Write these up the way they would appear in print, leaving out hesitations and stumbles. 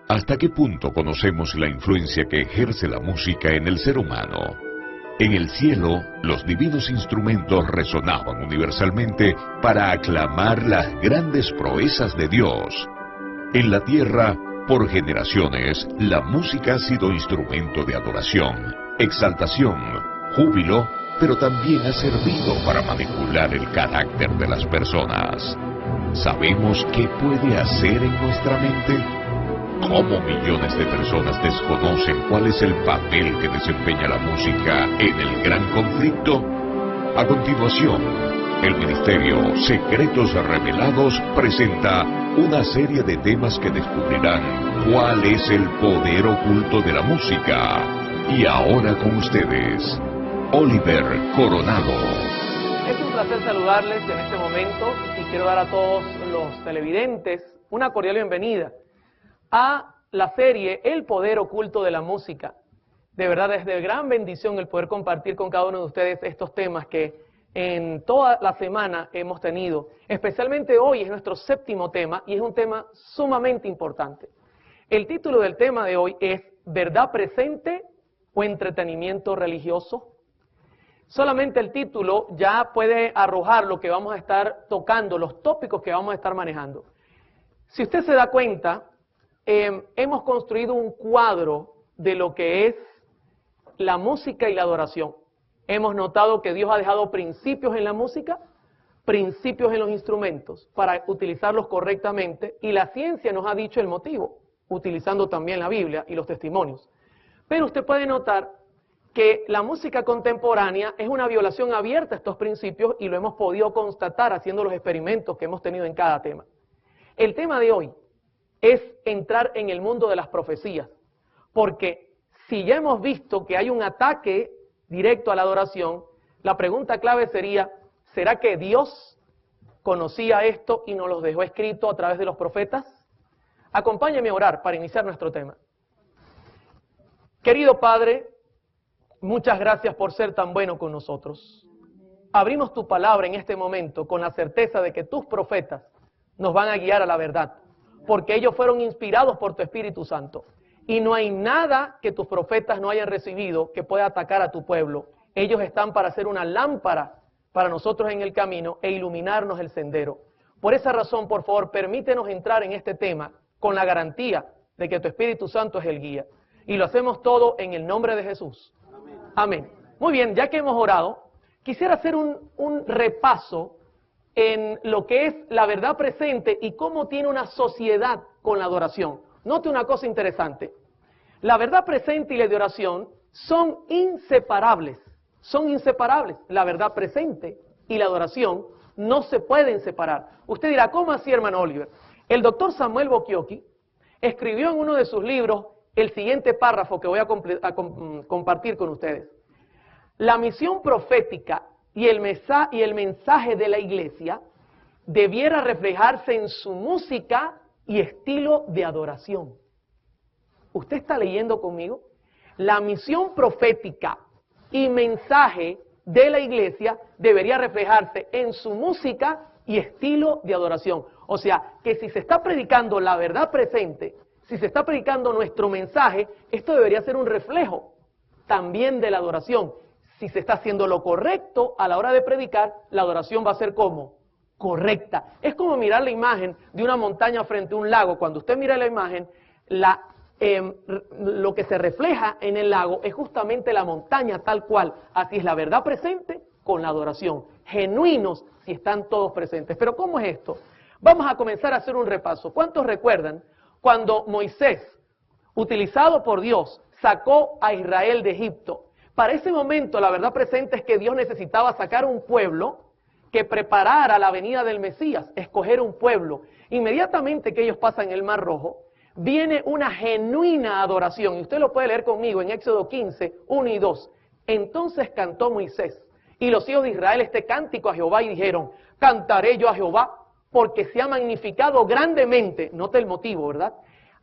¿Hasta qué punto conocemos la influencia que ejerce la música en el ser humano? En el cielo, los divinos instrumentos resonaban universalmente para aclamar las grandes proezas de Dios. En la tierra, por generaciones, la música ha sido instrumento de adoración, exaltación, júbilo, pero también ha servido para manipular el carácter de las personas. ¿Sabemos qué puede hacer en nuestra mente? ¿Cómo millones de personas desconocen cuál es el papel que desempeña la música en el gran conflicto? A continuación, el Ministerio Secretos Revelados presenta una serie de temas que descubrirán cuál es el poder oculto de la música. Y ahora con ustedes, Oliver Coronado. Es un placer saludarles en este momento y quiero dar a todos los televidentes una cordial bienvenida a la serie El Poder Oculto de la Música. De verdad es de gran bendición el poder compartir con cada uno de ustedes estos temas que en toda la semana hemos tenido. Especialmente hoy es nuestro séptimo tema y es un tema sumamente importante. El título del tema de hoy es ¿Verdad presente o entretenimiento religioso? Solamente el título ya puede arrojar lo que vamos a estar tocando, los tópicos que vamos a estar manejando. Si usted se da cuenta, hemos construido un cuadro de lo que es la música y la adoración. Hemos notado que Dios ha dejado principios en la música, principios en los instrumentos, para utilizarlos correctamente, y la ciencia nos ha dicho el motivo, utilizando también la Biblia y los testimonios. Pero usted puede notar que la música contemporánea es una violación abierta a estos principios y lo hemos podido constatar haciendo los experimentos que hemos tenido en cada tema. El tema de hoy es entrar en el mundo de las profecías, porque si ya hemos visto que hay un ataque directo a la adoración, la pregunta clave sería, ¿será que Dios conocía esto y nos los dejó escrito a través de los profetas? Acompáñeme a orar para iniciar nuestro tema. Querido Padre, muchas gracias por ser tan bueno con nosotros. Abrimos tu palabra en este momento con la certeza de que tus profetas nos van a guiar a la verdad, porque ellos fueron inspirados por tu Espíritu Santo. Y no hay nada que tus profetas no hayan recibido que pueda atacar a tu pueblo. Ellos están para ser una lámpara para nosotros en el camino e iluminarnos el sendero. Por esa razón, por favor, permítenos entrar en este tema con la garantía de que tu Espíritu Santo es el guía. Y lo hacemos todo en el nombre de Jesús. Amén. Amén. Muy bien, ya que hemos orado, quisiera hacer un repaso en lo que es la verdad presente y cómo tiene una sociedad con la adoración. Note una cosa interesante. La verdad presente y la adoración son inseparables. Son inseparables. La verdad presente y la adoración no se pueden separar. Usted dirá, ¿cómo así, hermano Oliver? El doctor Samuel Bocchiocchi escribió en uno de sus libros el siguiente párrafo que voy a compartir con ustedes. La misión profética y el mensaje de la iglesia debiera reflejarse en su música y estilo de adoración. ¿Usted está leyendo conmigo? La misión profética y mensaje de la iglesia debería reflejarse en su música y estilo de adoración. O sea, que si se está predicando la verdad presente, si se está predicando nuestro mensaje, esto debería ser un reflejo también de la adoración. Si se está haciendo lo correcto a la hora de predicar, la adoración va a ser ¿cómo? Correcta. Es como mirar la imagen de una montaña frente a un lago. Cuando usted mira la imagen, lo que se refleja en el lago es justamente la montaña tal cual. Así es la verdad presente con la adoración. Genuinos si están todos presentes. Pero ¿cómo es esto? Vamos a comenzar a hacer un repaso. ¿Cuántos recuerdan cuando Moisés, utilizado por Dios, sacó a Israel de Egipto? Para ese momento la verdad presente es que Dios necesitaba sacar un pueblo que preparara la venida del Mesías, escoger un pueblo. Inmediatamente que ellos pasan el Mar Rojo, viene una genuina adoración. Y usted lo puede leer conmigo en Éxodo 15, 1 y 2. Entonces cantó Moisés y los hijos de Israel este cántico a Jehová y dijeron, cantaré yo a Jehová porque se ha magnificado grandemente. Note el motivo, ¿verdad?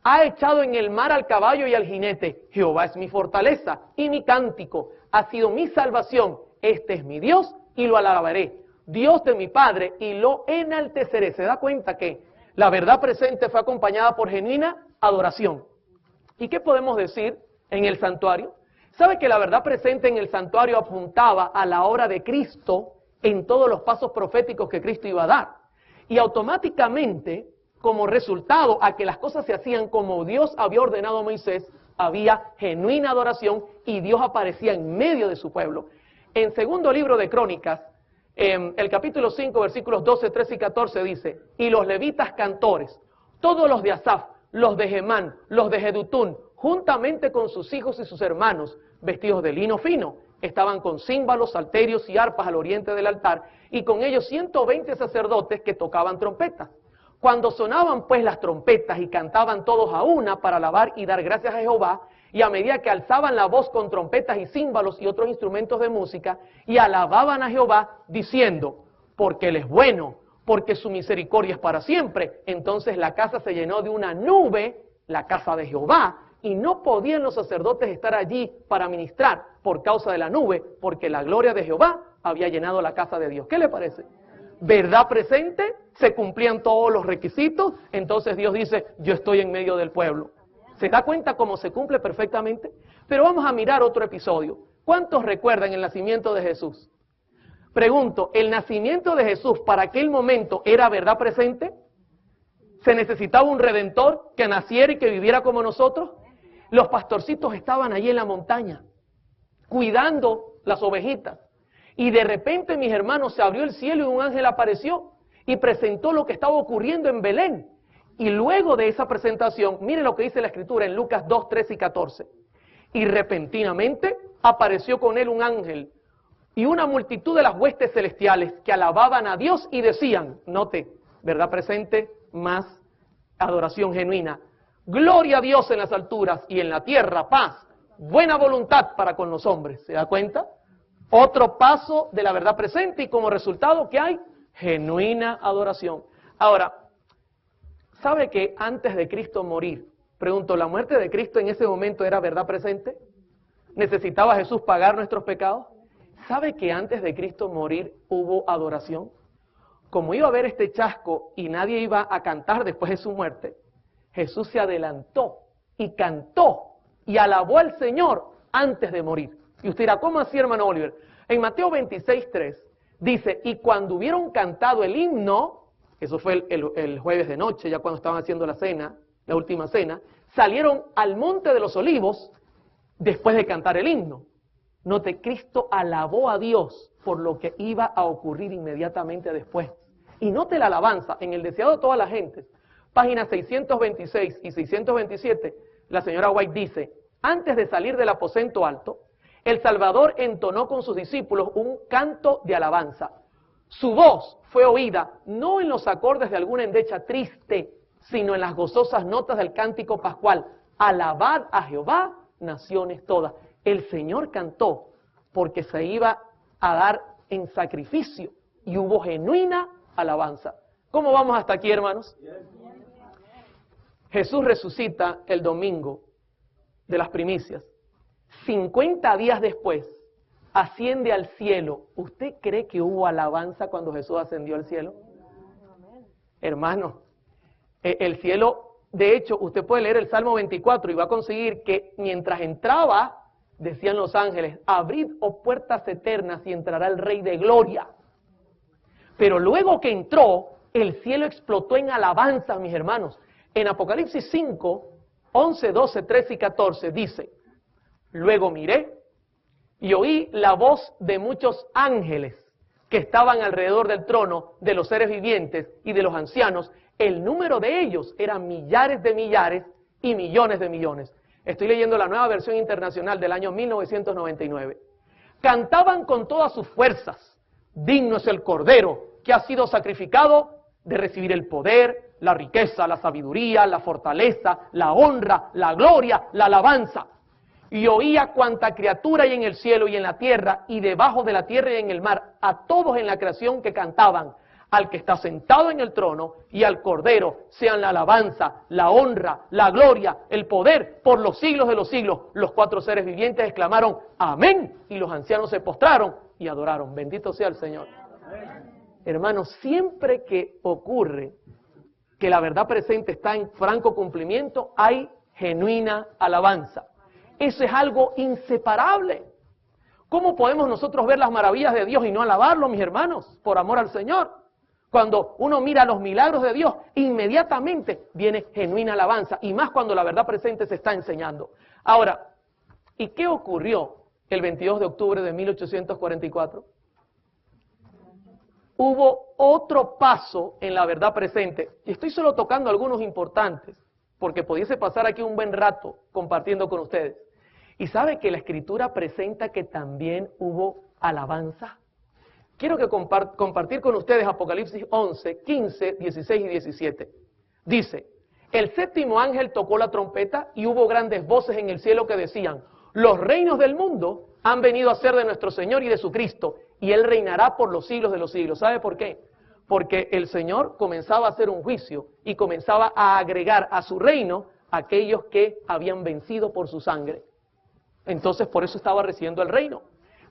Ha echado en el mar al caballo y al jinete. Jehová es mi fortaleza y mi cántico. Ha sido mi salvación. Este es mi Dios y lo alabaré. Dios de mi Padre y lo enalteceré. ¿Se da cuenta que la verdad presente fue acompañada por genuina adoración? ¿Y qué podemos decir en el santuario? ¿Sabe que la verdad presente en el santuario apuntaba a la obra de Cristo en todos los pasos proféticos que Cristo iba a dar? Y automáticamente, como resultado a que las cosas se hacían como Dios había ordenado a Moisés, había genuina adoración y Dios aparecía en medio de su pueblo. En segundo libro de Crónicas, el capítulo 5, versículos 12, 13 y 14 dice, y los levitas cantores, todos los de Asaf, los de Gemán, los de Jedutún, juntamente con sus hijos y sus hermanos, vestidos de lino fino, estaban con címbalos, salterios y arpas al oriente del altar, y con ellos 120 sacerdotes que tocaban trompetas. Cuando sonaban pues las trompetas y cantaban todos a una para alabar y dar gracias a Jehová, y a medida que alzaban la voz con trompetas y címbalos y otros instrumentos de música, y alababan a Jehová, diciendo, porque Él es bueno, porque su misericordia es para siempre. Entonces la casa se llenó de una nube, la casa de Jehová, y no podían los sacerdotes estar allí para ministrar por causa de la nube, porque la gloria de Jehová había llenado la casa de Dios. ¿Qué le parece? ¿Verdad presente? Se cumplían todos los requisitos, entonces Dios dice, yo estoy en medio del pueblo. ¿Se da cuenta cómo se cumple perfectamente? Pero vamos a mirar otro episodio. ¿Cuántos recuerdan el nacimiento de Jesús? Pregunto, ¿el nacimiento de Jesús para aquel momento era verdad presente? ¿Se necesitaba un redentor que naciera y que viviera como nosotros? Los pastorcitos estaban allí en la montaña, cuidando las ovejitas. Y de repente, mis hermanos, se abrió el cielo y un ángel apareció y presentó lo que estaba ocurriendo en Belén. Y luego de esa presentación, mire lo que dice la Escritura en Lucas 2, 13 y 14. Y repentinamente apareció con él un ángel y una multitud de las huestes celestiales que alababan a Dios y decían, note, verdad presente, más adoración genuina. Gloria a Dios en las alturas y en la tierra paz, buena voluntad para con los hombres. ¿Se da cuenta? Otro paso de la verdad presente y como resultado, ¿qué hay? Genuina adoración. Ahora, ¿sabe que antes de Cristo morir, pregunto, ¿la muerte de Cristo en ese momento era verdad presente? ¿Necesitaba Jesús pagar nuestros pecados? ¿Sabe que antes de Cristo morir hubo adoración? Como iba a haber este chasco y nadie iba a cantar después de su muerte, Jesús se adelantó y cantó y alabó al Señor antes de morir. Y usted dirá, ¿cómo así, hermano Oliver? En Mateo 26, 3, dice, y cuando hubieron cantado el himno, eso fue el jueves de noche, ya cuando estaban haciendo la cena, la última cena, salieron al monte de los olivos después de cantar el himno. Note, Cristo alabó a Dios por lo que iba a ocurrir inmediatamente después. Y note la alabanza, en el deseado de toda la gente, páginas 626 y 627, la señora White dice, antes de salir del aposento alto, el Salvador entonó con sus discípulos un canto de alabanza. Su voz fue oída no en los acordes de alguna endecha triste, sino en las gozosas notas del cántico pascual. Alabad a Jehová, naciones todas. El Señor cantó porque se iba a dar en sacrificio y hubo genuina alabanza. ¿Cómo vamos hasta aquí, hermanos? Jesús resucita el domingo de las primicias. 50 días después, asciende al cielo. ¿Usted cree que hubo alabanza cuando Jesús ascendió al cielo? Hermano, el cielo, de hecho, usted puede leer el Salmo 24 y va a conseguir que mientras entraba, decían los ángeles, abrid, oh puertas eternas, y entrará el Rey de Gloria. Pero luego que entró, el cielo explotó en alabanza, mis hermanos. En Apocalipsis 5, 11, 12, 13 y 14 dice, luego miré y oí la voz de muchos ángeles que estaban alrededor del trono, de los seres vivientes y de los ancianos. El número de ellos era millares de millares y millones de millones. Estoy leyendo la Nueva Versión Internacional del año 1999. Cantaban con todas sus fuerzas, digno es el Cordero que ha sido sacrificado de recibir el poder, la riqueza, la sabiduría, la fortaleza, la honra, la gloria, la alabanza. Y oía cuanta criatura hay en el cielo y en la tierra y debajo de la tierra y en el mar, a todos en la creación que cantaban, al que está sentado en el trono y al Cordero sean la alabanza, la honra, la gloria, el poder por los siglos de los siglos. Los cuatro seres vivientes exclamaron amén y los ancianos se postraron y adoraron. Bendito sea el Señor. Hermanos, siempre que ocurre que la verdad presente está en franco cumplimiento, hay genuina alabanza. Eso es algo inseparable. ¿Cómo podemos nosotros ver las maravillas de Dios y no alabarlo, mis hermanos, por amor al Señor? Cuando uno mira los milagros de Dios, inmediatamente viene genuina alabanza, y más cuando la verdad presente se está enseñando. Ahora, ¿y qué ocurrió el 22 de octubre de 1844? Hubo otro paso en la verdad presente, y estoy solo tocando algunos importantes, porque pudiese pasar aquí un buen rato compartiendo con ustedes. ¿Y sabe que la Escritura presenta que también hubo alabanza? Quiero que compartir con ustedes Apocalipsis 11, 15, 16 y 17. Dice, el séptimo ángel tocó la trompeta y hubo grandes voces en el cielo que decían, los reinos del mundo han venido a ser de nuestro Señor y de su Cristo, y Él reinará por los siglos de los siglos. ¿Sabe por qué? Porque el Señor comenzaba a hacer un juicio y comenzaba a agregar a su reino a aquellos que habían vencido por su sangre. Entonces por eso estaba recibiendo el reino.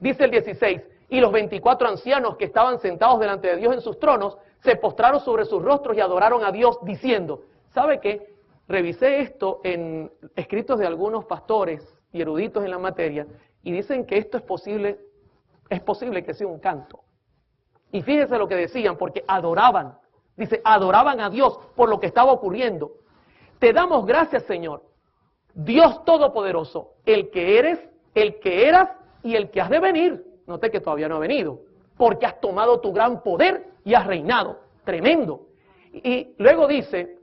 Dice el 16, y los 24 ancianos que estaban sentados delante de Dios en sus tronos, se postraron sobre sus rostros y adoraron a Dios diciendo, ¿sabe qué? Revisé esto en escritos de algunos pastores y eruditos en la materia, y dicen que esto es posible que sea un canto. Y fíjense lo que decían, porque adoraban, dice, adoraban a Dios por lo que estaba ocurriendo. Te damos gracias, Señor, Dios Todopoderoso, el que eres, el que eras y el que has de venir. Noté que todavía no ha venido, porque has tomado tu gran poder y has reinado. Tremendo. Y luego dice,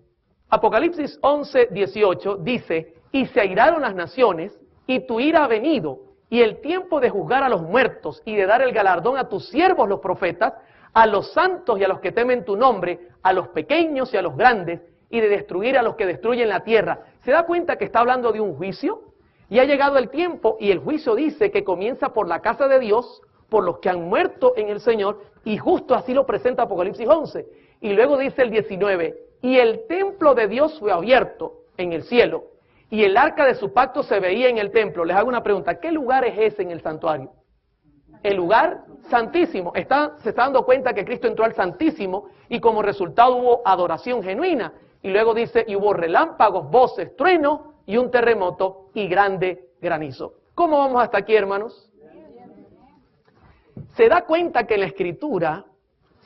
Apocalipsis 11, 18, dice, y se airaron las naciones, y tu ira ha venido, y el tiempo de juzgar a los muertos, y de dar el galardón a tus siervos los profetas, a los santos y a los que temen tu nombre, a los pequeños y a los grandes, y de destruir a los que destruyen la tierra. ¿Se da cuenta que está hablando de un juicio? Y ha llegado el tiempo, y el juicio dice que comienza por la casa de Dios, por los que han muerto en el Señor, y justo así lo presenta Apocalipsis 11. Y luego dice el 19, y el templo de Dios fue abierto en el cielo, y el arca de su pacto se veía en el templo. Les hago una pregunta, ¿qué lugar es ese en el santuario? El lugar santísimo. Se está dando cuenta que Cristo entró al santísimo, y como resultado hubo adoración genuina. Y luego dice, y hubo relámpagos, voces, truenos, y un terremoto y grande granizo. ¿Cómo vamos hasta aquí, hermanos? Se da cuenta que en la Escritura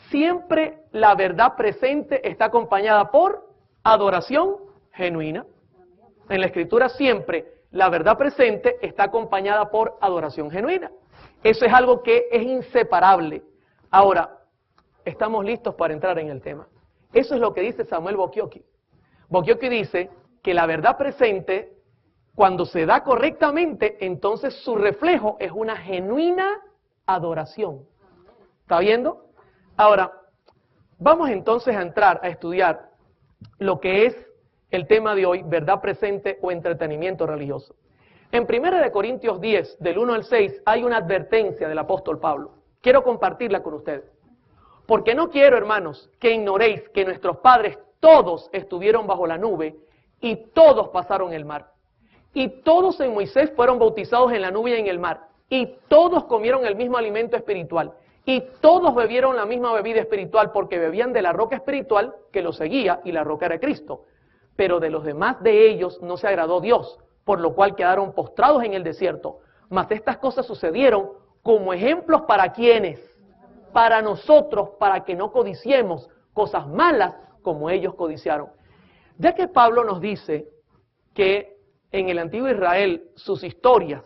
siempre la verdad presente está acompañada por adoración genuina. En la Escritura siempre la verdad presente está acompañada por adoración genuina. Eso es algo que es inseparable. Ahora, estamos listos para entrar en el tema. Eso es lo que dice Samuel Bokioki. Bokioki dice que la verdad presente, cuando se da correctamente, entonces su reflejo es una genuina adoración. ¿Está viendo? Ahora, vamos entonces a entrar a estudiar lo que es el tema de hoy, verdad presente o entretenimiento religioso. En 1 Corintios 10, del 1 al 6, hay una advertencia del apóstol Pablo. Quiero compartirla con ustedes. Porque no quiero, hermanos, que ignoréis que nuestros padres todos estuvieron bajo la nube y todos pasaron el mar. Y todos en Moisés fueron bautizados en la nube y en el mar. Y todos comieron el mismo alimento espiritual. Y todos bebieron la misma bebida espiritual porque bebían de la roca espiritual que los seguía, y la roca era Cristo. Pero de los demás de ellos no se agradó Dios, por lo cual quedaron postrados en el desierto. Mas estas cosas sucedieron como ejemplos para quienes, para nosotros, para que no codiciemos cosas malas como ellos codiciaron. Ya que Pablo nos dice que en el antiguo Israel sus historias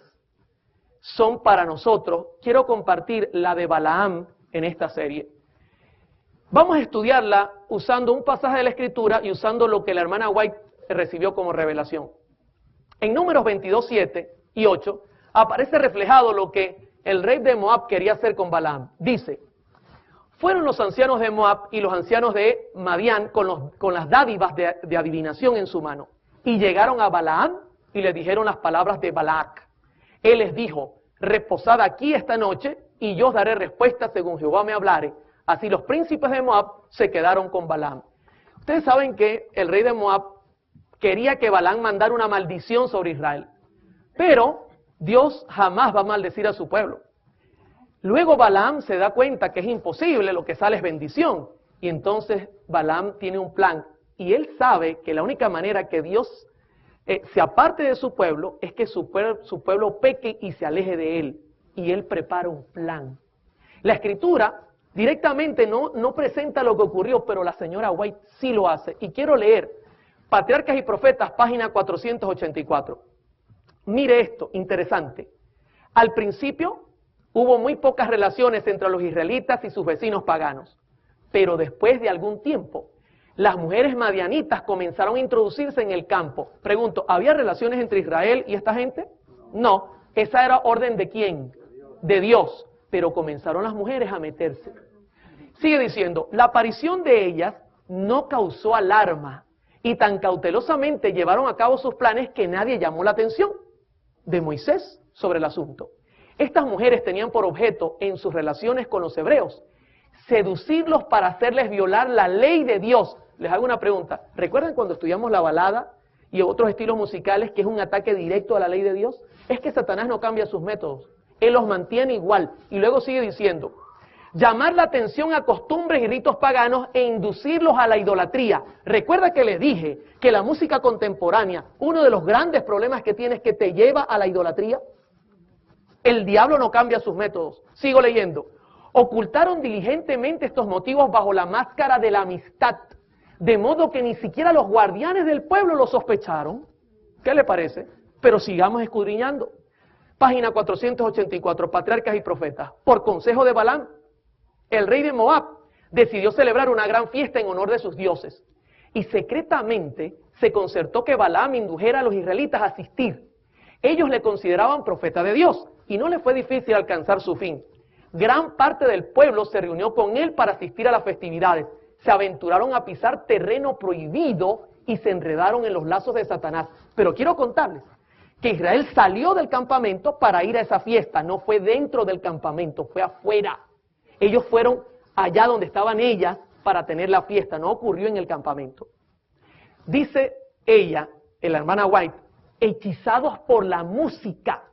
son para nosotros, quiero compartir la de Balaam en esta serie. Vamos a estudiarla usando un pasaje de la Escritura y usando lo que la hermana White recibió como revelación. En Números 22, 7 y 8 aparece reflejado lo que el rey de Moab quería hacer con Balaam. Dice, fueron los ancianos de Moab y los ancianos de Madián con las dádivas de adivinación en su mano. Y llegaron a Balaam y le dijeron las palabras de Balac. Él les dijo, reposad aquí esta noche y yo os daré respuesta según Jehová me hablare. Así los príncipes de Moab se quedaron con Balaam. Ustedes saben que el rey de Moab quería que Balaam mandara una maldición sobre Israel. Pero Dios jamás va a maldecir a su pueblo. Luego Balaam se da cuenta que es imposible, lo que sale es bendición. Y entonces Balaam tiene un plan. Y él sabe que la única manera que Dios se aparte de su pueblo, es que su pueblo peque y se aleje de él. Y él prepara un plan. La Escritura directamente no presenta lo que ocurrió, pero la señora White sí lo hace. Y quiero leer Patriarcas y Profetas, página 484. Mire esto, interesante. Al principio hubo muy pocas relaciones entre los israelitas y sus vecinos paganos, pero después de algún tiempo, las mujeres madianitas comenzaron a introducirse en el campo. Pregunto, ¿había relaciones entre Israel y esta gente? No, esa era orden ¿de quién? De Dios, pero comenzaron las mujeres a meterse. Sigue diciendo, la aparición de ellas no causó alarma y tan cautelosamente llevaron a cabo sus planes que nadie llamó la atención de Moisés sobre el asunto. Estas mujeres tenían por objeto en sus relaciones con los hebreos seducirlos para hacerles violar la ley de Dios. Les hago una pregunta. ¿Recuerdan cuando estudiamos la balada y otros estilos musicales que es un ataque directo a la ley de Dios? Es que Satanás no cambia sus métodos. Él los mantiene igual. Y luego sigue diciendo, llamar la atención a costumbres y ritos paganos e inducirlos a la idolatría. Recuerda que les dije que la música contemporánea, uno de los grandes problemas que tiene es que te lleva a la idolatría. El diablo no cambia sus métodos. Sigo leyendo. Ocultaron diligentemente estos motivos bajo la máscara de la amistad, de modo que ni siquiera los guardianes del pueblo lo sospecharon. ¿Qué le parece? Pero sigamos escudriñando. Página 484, Patriarcas y Profetas. Por consejo de Balaam, el rey de Moab decidió celebrar una gran fiesta en honor de sus dioses. Y secretamente se concertó que Balaam indujera a los israelitas a asistir. Ellos le consideraban profeta de Dios y no le fue difícil alcanzar su fin. Gran parte del pueblo se reunió con él para asistir a las festividades. Se aventuraron a pisar terreno prohibido y se enredaron en los lazos de Satanás. Pero quiero contarles que Israel salió del campamento para ir a esa fiesta. No fue dentro del campamento, fue afuera. Ellos fueron allá donde estaban ellas para tener la fiesta. No ocurrió en el campamento. Dice ella, la hermana White, hechizados por la música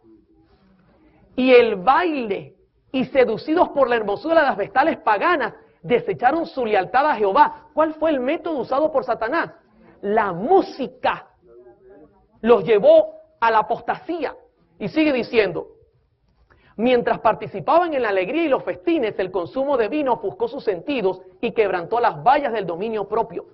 y el baile y seducidos por la hermosura de las vestales paganas, desecharon su lealtad a Jehová. ¿Cuál fue el método usado por Satanás? La música los llevó a la apostasía. Y sigue diciendo, mientras participaban en la alegría y los festines, el consumo de vino ofuscó sus sentidos y quebrantó las vallas del dominio propio.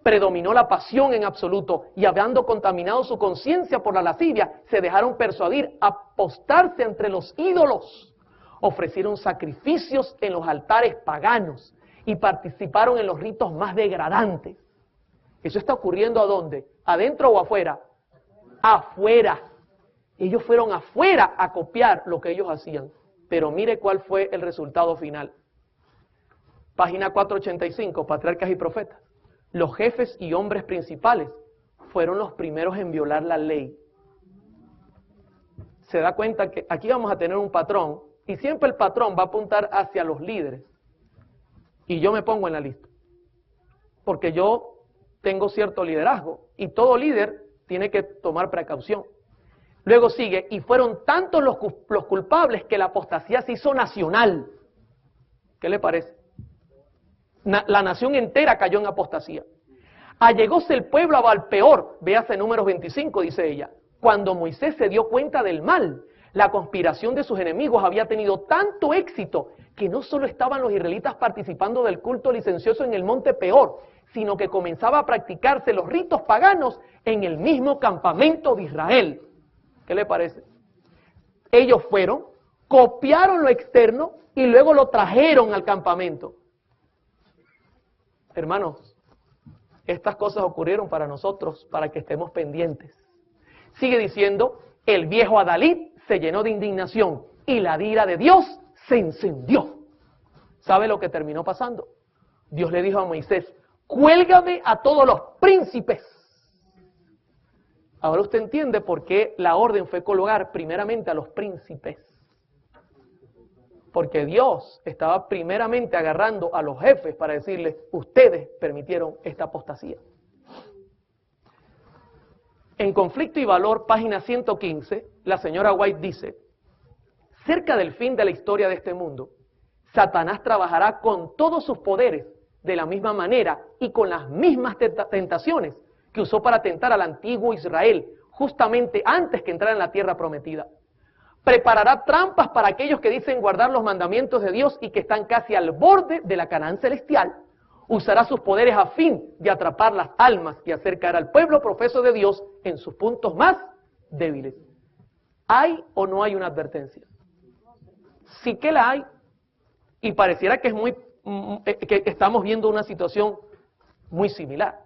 Predominó la pasión en absoluto y habiendo contaminado su conciencia por la lascivia, se dejaron persuadir a apostarse entre los ídolos. Ofrecieron sacrificios en los altares paganos y participaron en los ritos más degradantes. ¿Eso está ocurriendo a dónde? ¿Adentro o afuera? Afuera. Ellos fueron afuera a copiar lo que ellos hacían. Pero mire cuál fue el resultado final. Página 485, Patriarcas y Profetas. Los jefes y hombres principales fueron los primeros en violar la ley. Se da cuenta que aquí vamos a tener un patrón y siempre el patrón va a apuntar hacia los líderes. Y yo me pongo en la lista. Porque yo tengo cierto liderazgo y todo líder tiene que tomar precaución. Luego sigue, y fueron tantos los culpables que la apostasía se hizo nacional. ¿Qué le parece? La nación entera cayó en apostasía. Allegóse el pueblo a Baalpeor, véase Números 25, dice ella. Cuando Moisés se dio cuenta del mal, la conspiración de sus enemigos había tenido tanto éxito que no solo estaban los israelitas participando del culto licencioso en el monte Peor, sino que comenzaba a practicarse los ritos paganos en el mismo campamento de Israel. ¿Qué le parece? Ellos fueron, copiaron lo externo y luego lo trajeron al campamento. Hermanos, estas cosas ocurrieron para nosotros, para que estemos pendientes. Sigue diciendo, el viejo Adalid se llenó de indignación y la ira de Dios se encendió. ¿Sabe lo que terminó pasando? Dios le dijo a Moisés, cuélgame a todos los príncipes. Ahora usted entiende por qué la orden fue colgar primeramente a los príncipes. Porque Dios estaba primeramente agarrando a los jefes para decirles, ustedes permitieron esta apostasía. En Conflicto y Valor, página 115, la señora White dice, cerca del fin de la historia de este mundo, Satanás trabajará con todos sus poderes de la misma manera y con las mismas tentaciones que usó para tentar al antiguo Israel, justamente antes que entrar en la tierra prometida. Preparará trampas para aquellos que dicen guardar los mandamientos de Dios y que están casi al borde de la Canaán celestial. Usará sus poderes a fin de atrapar las almas y hacer caer al pueblo profeso de Dios en sus puntos más débiles. ¿Hay o no hay una advertencia? Sí que la hay. Y pareciera que que estamos viendo una situación muy similar.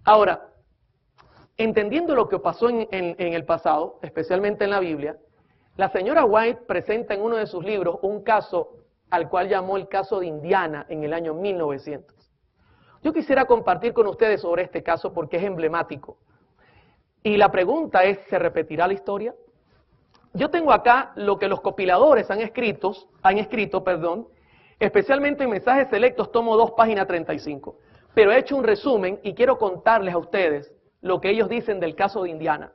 Ahora, entendiendo lo que pasó en el pasado, especialmente en la Biblia, la señora White presenta en uno de sus libros un caso al cual llamó el caso de Indiana en el año 1900. Yo quisiera compartir con ustedes sobre este caso porque es emblemático. Y la pregunta es, ¿se repetirá la historia? Yo tengo acá lo que los compiladores han escrito, especialmente en Mensajes Selectos, tomo 2, página 35. Pero he hecho un resumen y quiero contarles a ustedes lo que ellos dicen del caso de Indiana.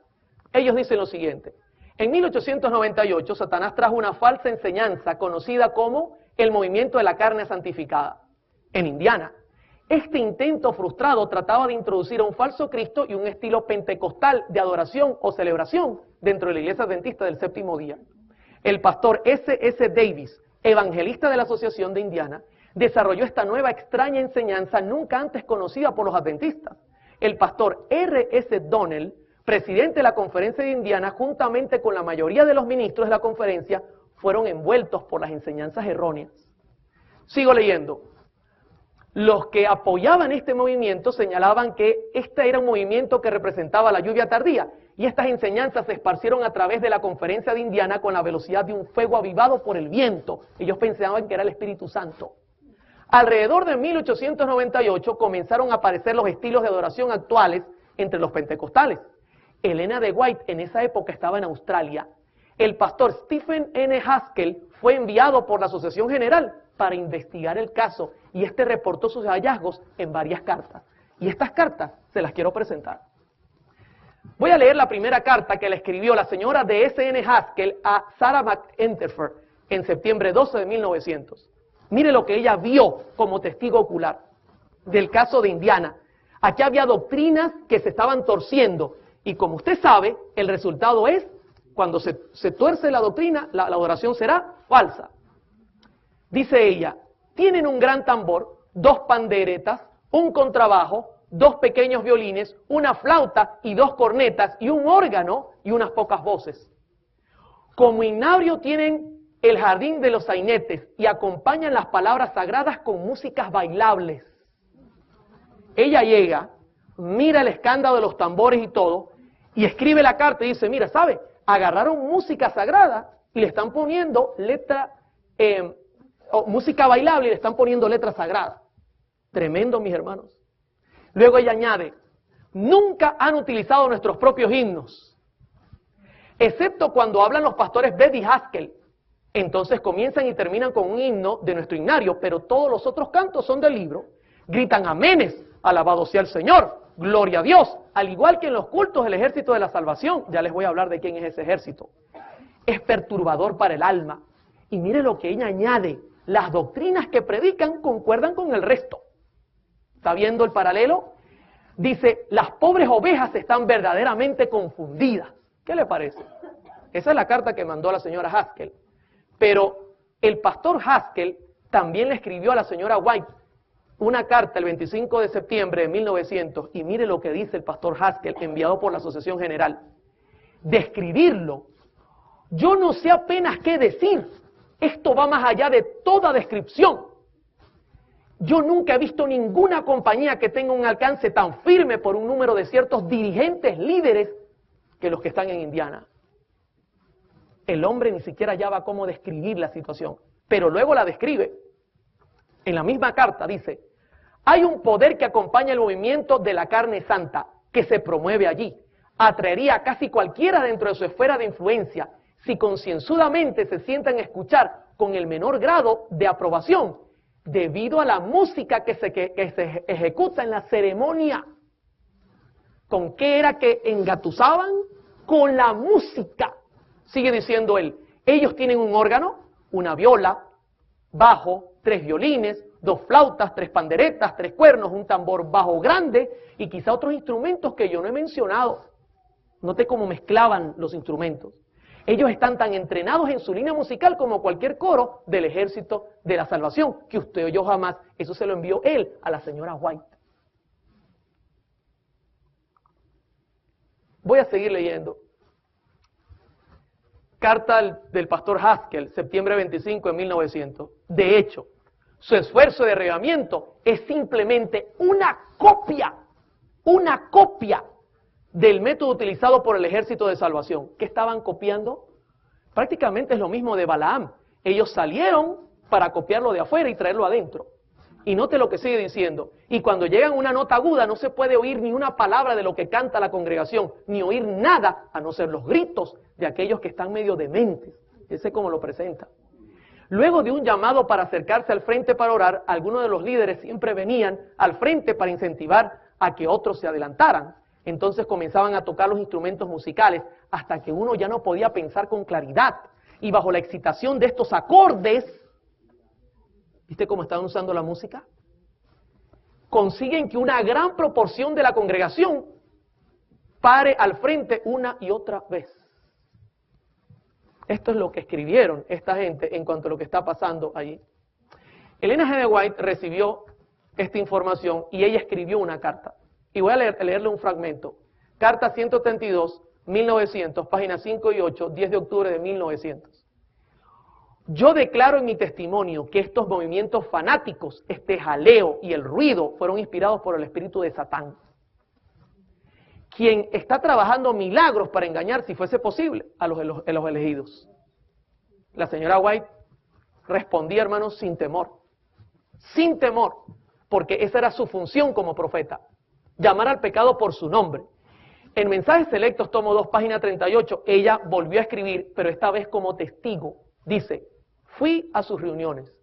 Ellos dicen lo siguiente. En 1898, Satanás trajo una falsa enseñanza conocida como el movimiento de la carne santificada. En Indiana, este intento frustrado trataba de introducir a un falso Cristo y un estilo pentecostal de adoración o celebración dentro de la iglesia adventista del séptimo día. El pastor S.S. Davis, evangelista de la Asociación de Indiana, desarrolló esta nueva extraña enseñanza nunca antes conocida por los adventistas. El pastor R.S. Donnell, presidente de la Conferencia de Indiana, juntamente con la mayoría de los ministros de la conferencia, fueron envueltos por las enseñanzas erróneas. Sigo leyendo. Los que apoyaban este movimiento señalaban que este era un movimiento que representaba la lluvia tardía, y estas enseñanzas se esparcieron a través de la Conferencia de Indiana con la velocidad de un fuego avivado por el viento. Ellos pensaban que era el Espíritu Santo. Alrededor de 1898 comenzaron a aparecer los estilos de adoración actuales entre los pentecostales. Elena de White en esa época estaba en Australia. El pastor Stephen N. Haskell fue enviado por la Asociación General para investigar el caso y este reportó sus hallazgos en varias cartas. Y estas cartas se las quiero presentar. Voy a leer la primera carta que le escribió la señora de S.N. Haskell a Sarah McEnteffer en septiembre 12 de 1900. Mire lo que ella vio como testigo ocular del caso de Indiana. Aquí había doctrinas que se estaban torciendo y como usted sabe, el resultado es, cuando se tuerce la doctrina, la adoración será falsa. Dice ella, tienen un gran tambor, 2 panderetas, un contrabajo, 2 pequeños violines, una flauta y 2 cornetas y un órgano y unas pocas voces. Como himnario tienen el jardín de los sainetes y acompañan las palabras sagradas con músicas bailables. Ella llega, mira el escándalo de los tambores y todo, y escribe la carta y dice, mira, ¿sabe? Agarraron música sagrada y le están poniendo música bailable y le están poniendo letra sagrada. Tremendo, mis hermanos. Luego ella añade, nunca han utilizado nuestros propios himnos, excepto cuando hablan los pastores Beth y Haskell. Entonces comienzan y terminan con un himno de nuestro himnario, pero todos los otros cantos son del libro. Gritan aménes, alabado sea el Señor, gloria a Dios, al igual que en los cultos del ejército de la salvación. Ya les voy a hablar de quién es ese ejército. Es perturbador para el alma. Y mire lo que ella añade, las doctrinas que predican concuerdan con el resto. ¿Está viendo el paralelo? Dice, las pobres ovejas están verdaderamente confundidas. ¿Qué le parece? Esa es la carta que mandó la señora Haskell. Pero el pastor Haskell también le escribió a la señora White una carta el 25 de septiembre de 1900, y mire lo que dice el pastor Haskell, enviado por la Asociación General. Describirlo, yo no sé apenas qué decir. Esto va más allá de toda descripción. Yo nunca he visto ninguna compañía que tenga un alcance tan firme por un número de ciertos dirigentes líderes que los que están en Indiana. El hombre ni siquiera hallaba cómo describir la situación, pero luego la describe. En la misma carta dice, hay un poder que acompaña el movimiento de la carne santa que se promueve allí. Atraería a casi cualquiera dentro de su esfera de influencia si concienzudamente se sientan a escuchar con el menor grado de aprobación debido a la música que se ejecuta en la ceremonia. ¿Con qué era que engatusaban? Con la música. Sigue diciendo él, ellos tienen un órgano, una viola, bajo, 3 violines, 2 flautas, 3 panderetas, 3 cuernos, un tambor bajo grande y quizá otros instrumentos que yo no he mencionado. Note cómo mezclaban los instrumentos. Ellos están tan entrenados en su línea musical como cualquier coro del Ejército de la Salvación, que usted oyó jamás. Eso se lo envió él a la señora White. Voy a seguir leyendo. Carta del pastor Haskell, septiembre 25 de 1900. De hecho, su esfuerzo de arreglamiento es simplemente una copia del método utilizado por el Ejército de Salvación. ¿Qué estaban copiando? Prácticamente es lo mismo de Balaam. Ellos salieron para copiarlo de afuera y traerlo adentro. Y note lo que sigue diciendo. Y cuando llegan a una nota aguda no se puede oír ni una palabra de lo que canta la congregación, ni oír nada, a no ser los gritos de aquellos que están medio dementes. Ese es como lo presenta. Luego de un llamado para acercarse al frente para orar, algunos de los líderes siempre venían al frente para incentivar a que otros se adelantaran. Entonces comenzaban a tocar los instrumentos musicales hasta que uno ya no podía pensar con claridad. Y bajo la excitación de estos acordes, ¿viste cómo estaban usando la música? Consiguen que una gran proporción de la congregación pare al frente una y otra vez. Esto es lo que escribieron esta gente en cuanto a lo que está pasando allí. Elena G. de White recibió esta información y ella escribió una carta. Y voy a leerle un fragmento. Carta 132, 1900, páginas 5 y 8, 10 de octubre de 1900. Yo declaro en mi testimonio que estos movimientos fanáticos, este jaleo y el ruido fueron inspirados por el espíritu de Satán, quien está trabajando milagros para engañar, si fuese posible, a los elegidos. La señora White respondía, hermanos, sin temor, porque esa era su función como profeta, llamar al pecado por su nombre. En Mensajes Selectos, tomo 2, página 38, ella volvió a escribir, pero esta vez como testigo. Dice, fui a sus reuniones.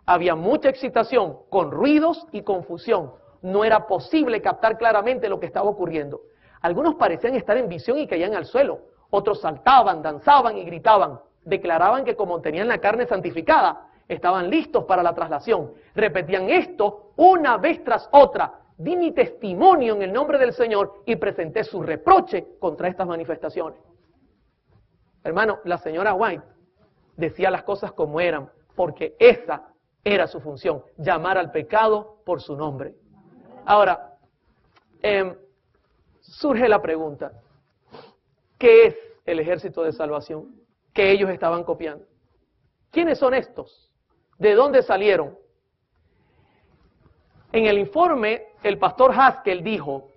Había mucha excitación, con ruidos y confusión. No era posible captar claramente lo que estaba ocurriendo. Algunos parecían estar en visión y caían al suelo. Otros saltaban, danzaban y gritaban. Declaraban que como tenían la carne santificada, estaban listos para la traslación. Repetían esto una vez tras otra. Di mi testimonio en el nombre del Señor y presenté su reproche contra estas manifestaciones. Hermano, la señora White decía las cosas como eran, porque esa era su función, llamar al pecado por su nombre. Ahora, surge la pregunta, ¿qué es el Ejército de Salvación que ellos estaban copiando? ¿Quiénes son estos? ¿De dónde salieron? En el informe, el pastor Haskell dijo,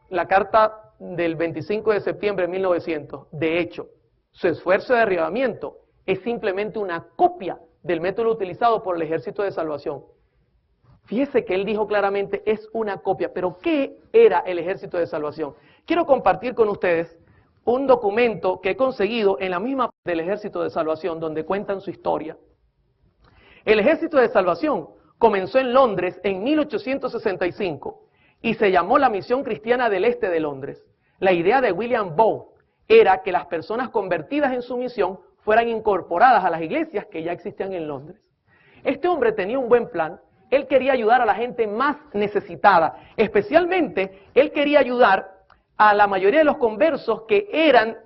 la carta del 25 de septiembre de 1900, de hecho, su esfuerzo de derribamiento es simplemente una copia del método utilizado por el Ejército de Salvación. Fíjese que él dijo claramente, es una copia, pero ¿qué era el Ejército de Salvación? Quiero compartir con ustedes un documento que he conseguido en la misma del Ejército de Salvación, donde cuentan su historia. El Ejército de Salvación comenzó en Londres en 1865 y se llamó la Misión Cristiana del Este de Londres. La idea de William Booth era que las personas convertidas en su misión fueran incorporadas a las iglesias que ya existían en Londres. Este hombre tenía un buen plan. Él quería ayudar a la gente más necesitada. Especialmente, él quería ayudar a la mayoría de los conversos que eran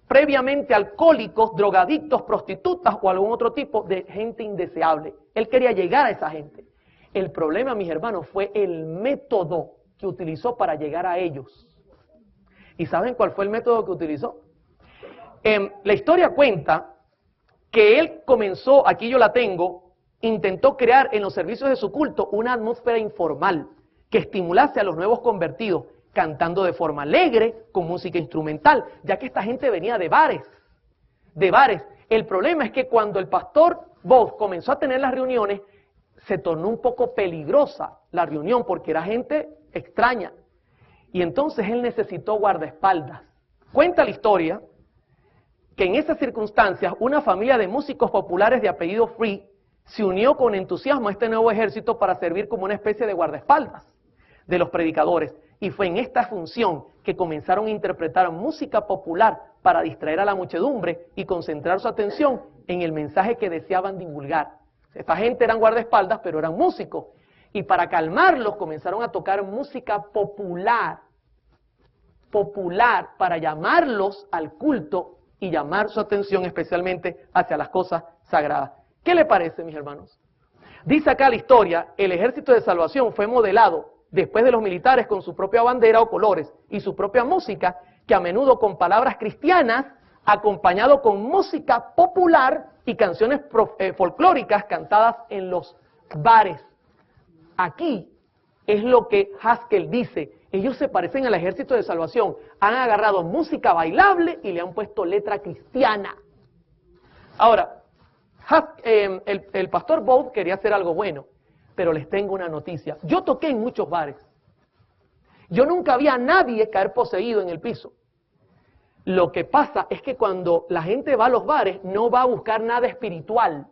previamente alcohólicos, drogadictos, prostitutas o algún otro tipo de gente indeseable. Él quería llegar a esa gente. El problema, mis hermanos, fue el método que utilizó para llegar a ellos. ¿Y saben cuál fue el método que utilizó? La historia cuenta que él comenzó, aquí yo la tengo, intentó crear en los servicios de su culto una atmósfera informal que estimulase a los nuevos convertidos, cantando de forma alegre, con música instrumental, ya que esta gente venía de bares. El problema es que cuando el pastor Booth comenzó a tener las reuniones, se tornó un poco peligrosa la reunión porque era gente extraña. Y entonces él necesitó guardaespaldas. Cuenta la historia que en esas circunstancias una familia de músicos populares de apellido Free se unió con entusiasmo a este nuevo ejército para servir como una especie de guardaespaldas de los predicadores. Y fue en esta función que comenzaron a interpretar música popular para distraer a la muchedumbre y concentrar su atención en el mensaje que deseaban divulgar. Esta gente eran guardaespaldas, pero eran músicos. Y para calmarlos comenzaron a tocar música popular. popular para llamarlos al culto y llamar su atención especialmente hacia las cosas sagradas. ¿Qué le parece, mis hermanos? Dice acá la historia, el ejército de salvación fue modelado después de los militares con su propia bandera o colores y su propia música, que a menudo con palabras cristianas, acompañado con música popular y canciones folclóricas cantadas en los bares. Aquí es lo que Haskell dice. Ellos se parecen al ejército de salvación. Han agarrado música bailable y le han puesto letra cristiana. Ahora, el pastor Bob quería hacer algo bueno, pero les tengo una noticia. Yo toqué en muchos bares. Yo nunca vi a nadie caer poseído en el piso. Lo que pasa es que cuando la gente va a los bares no va a buscar nada espiritual.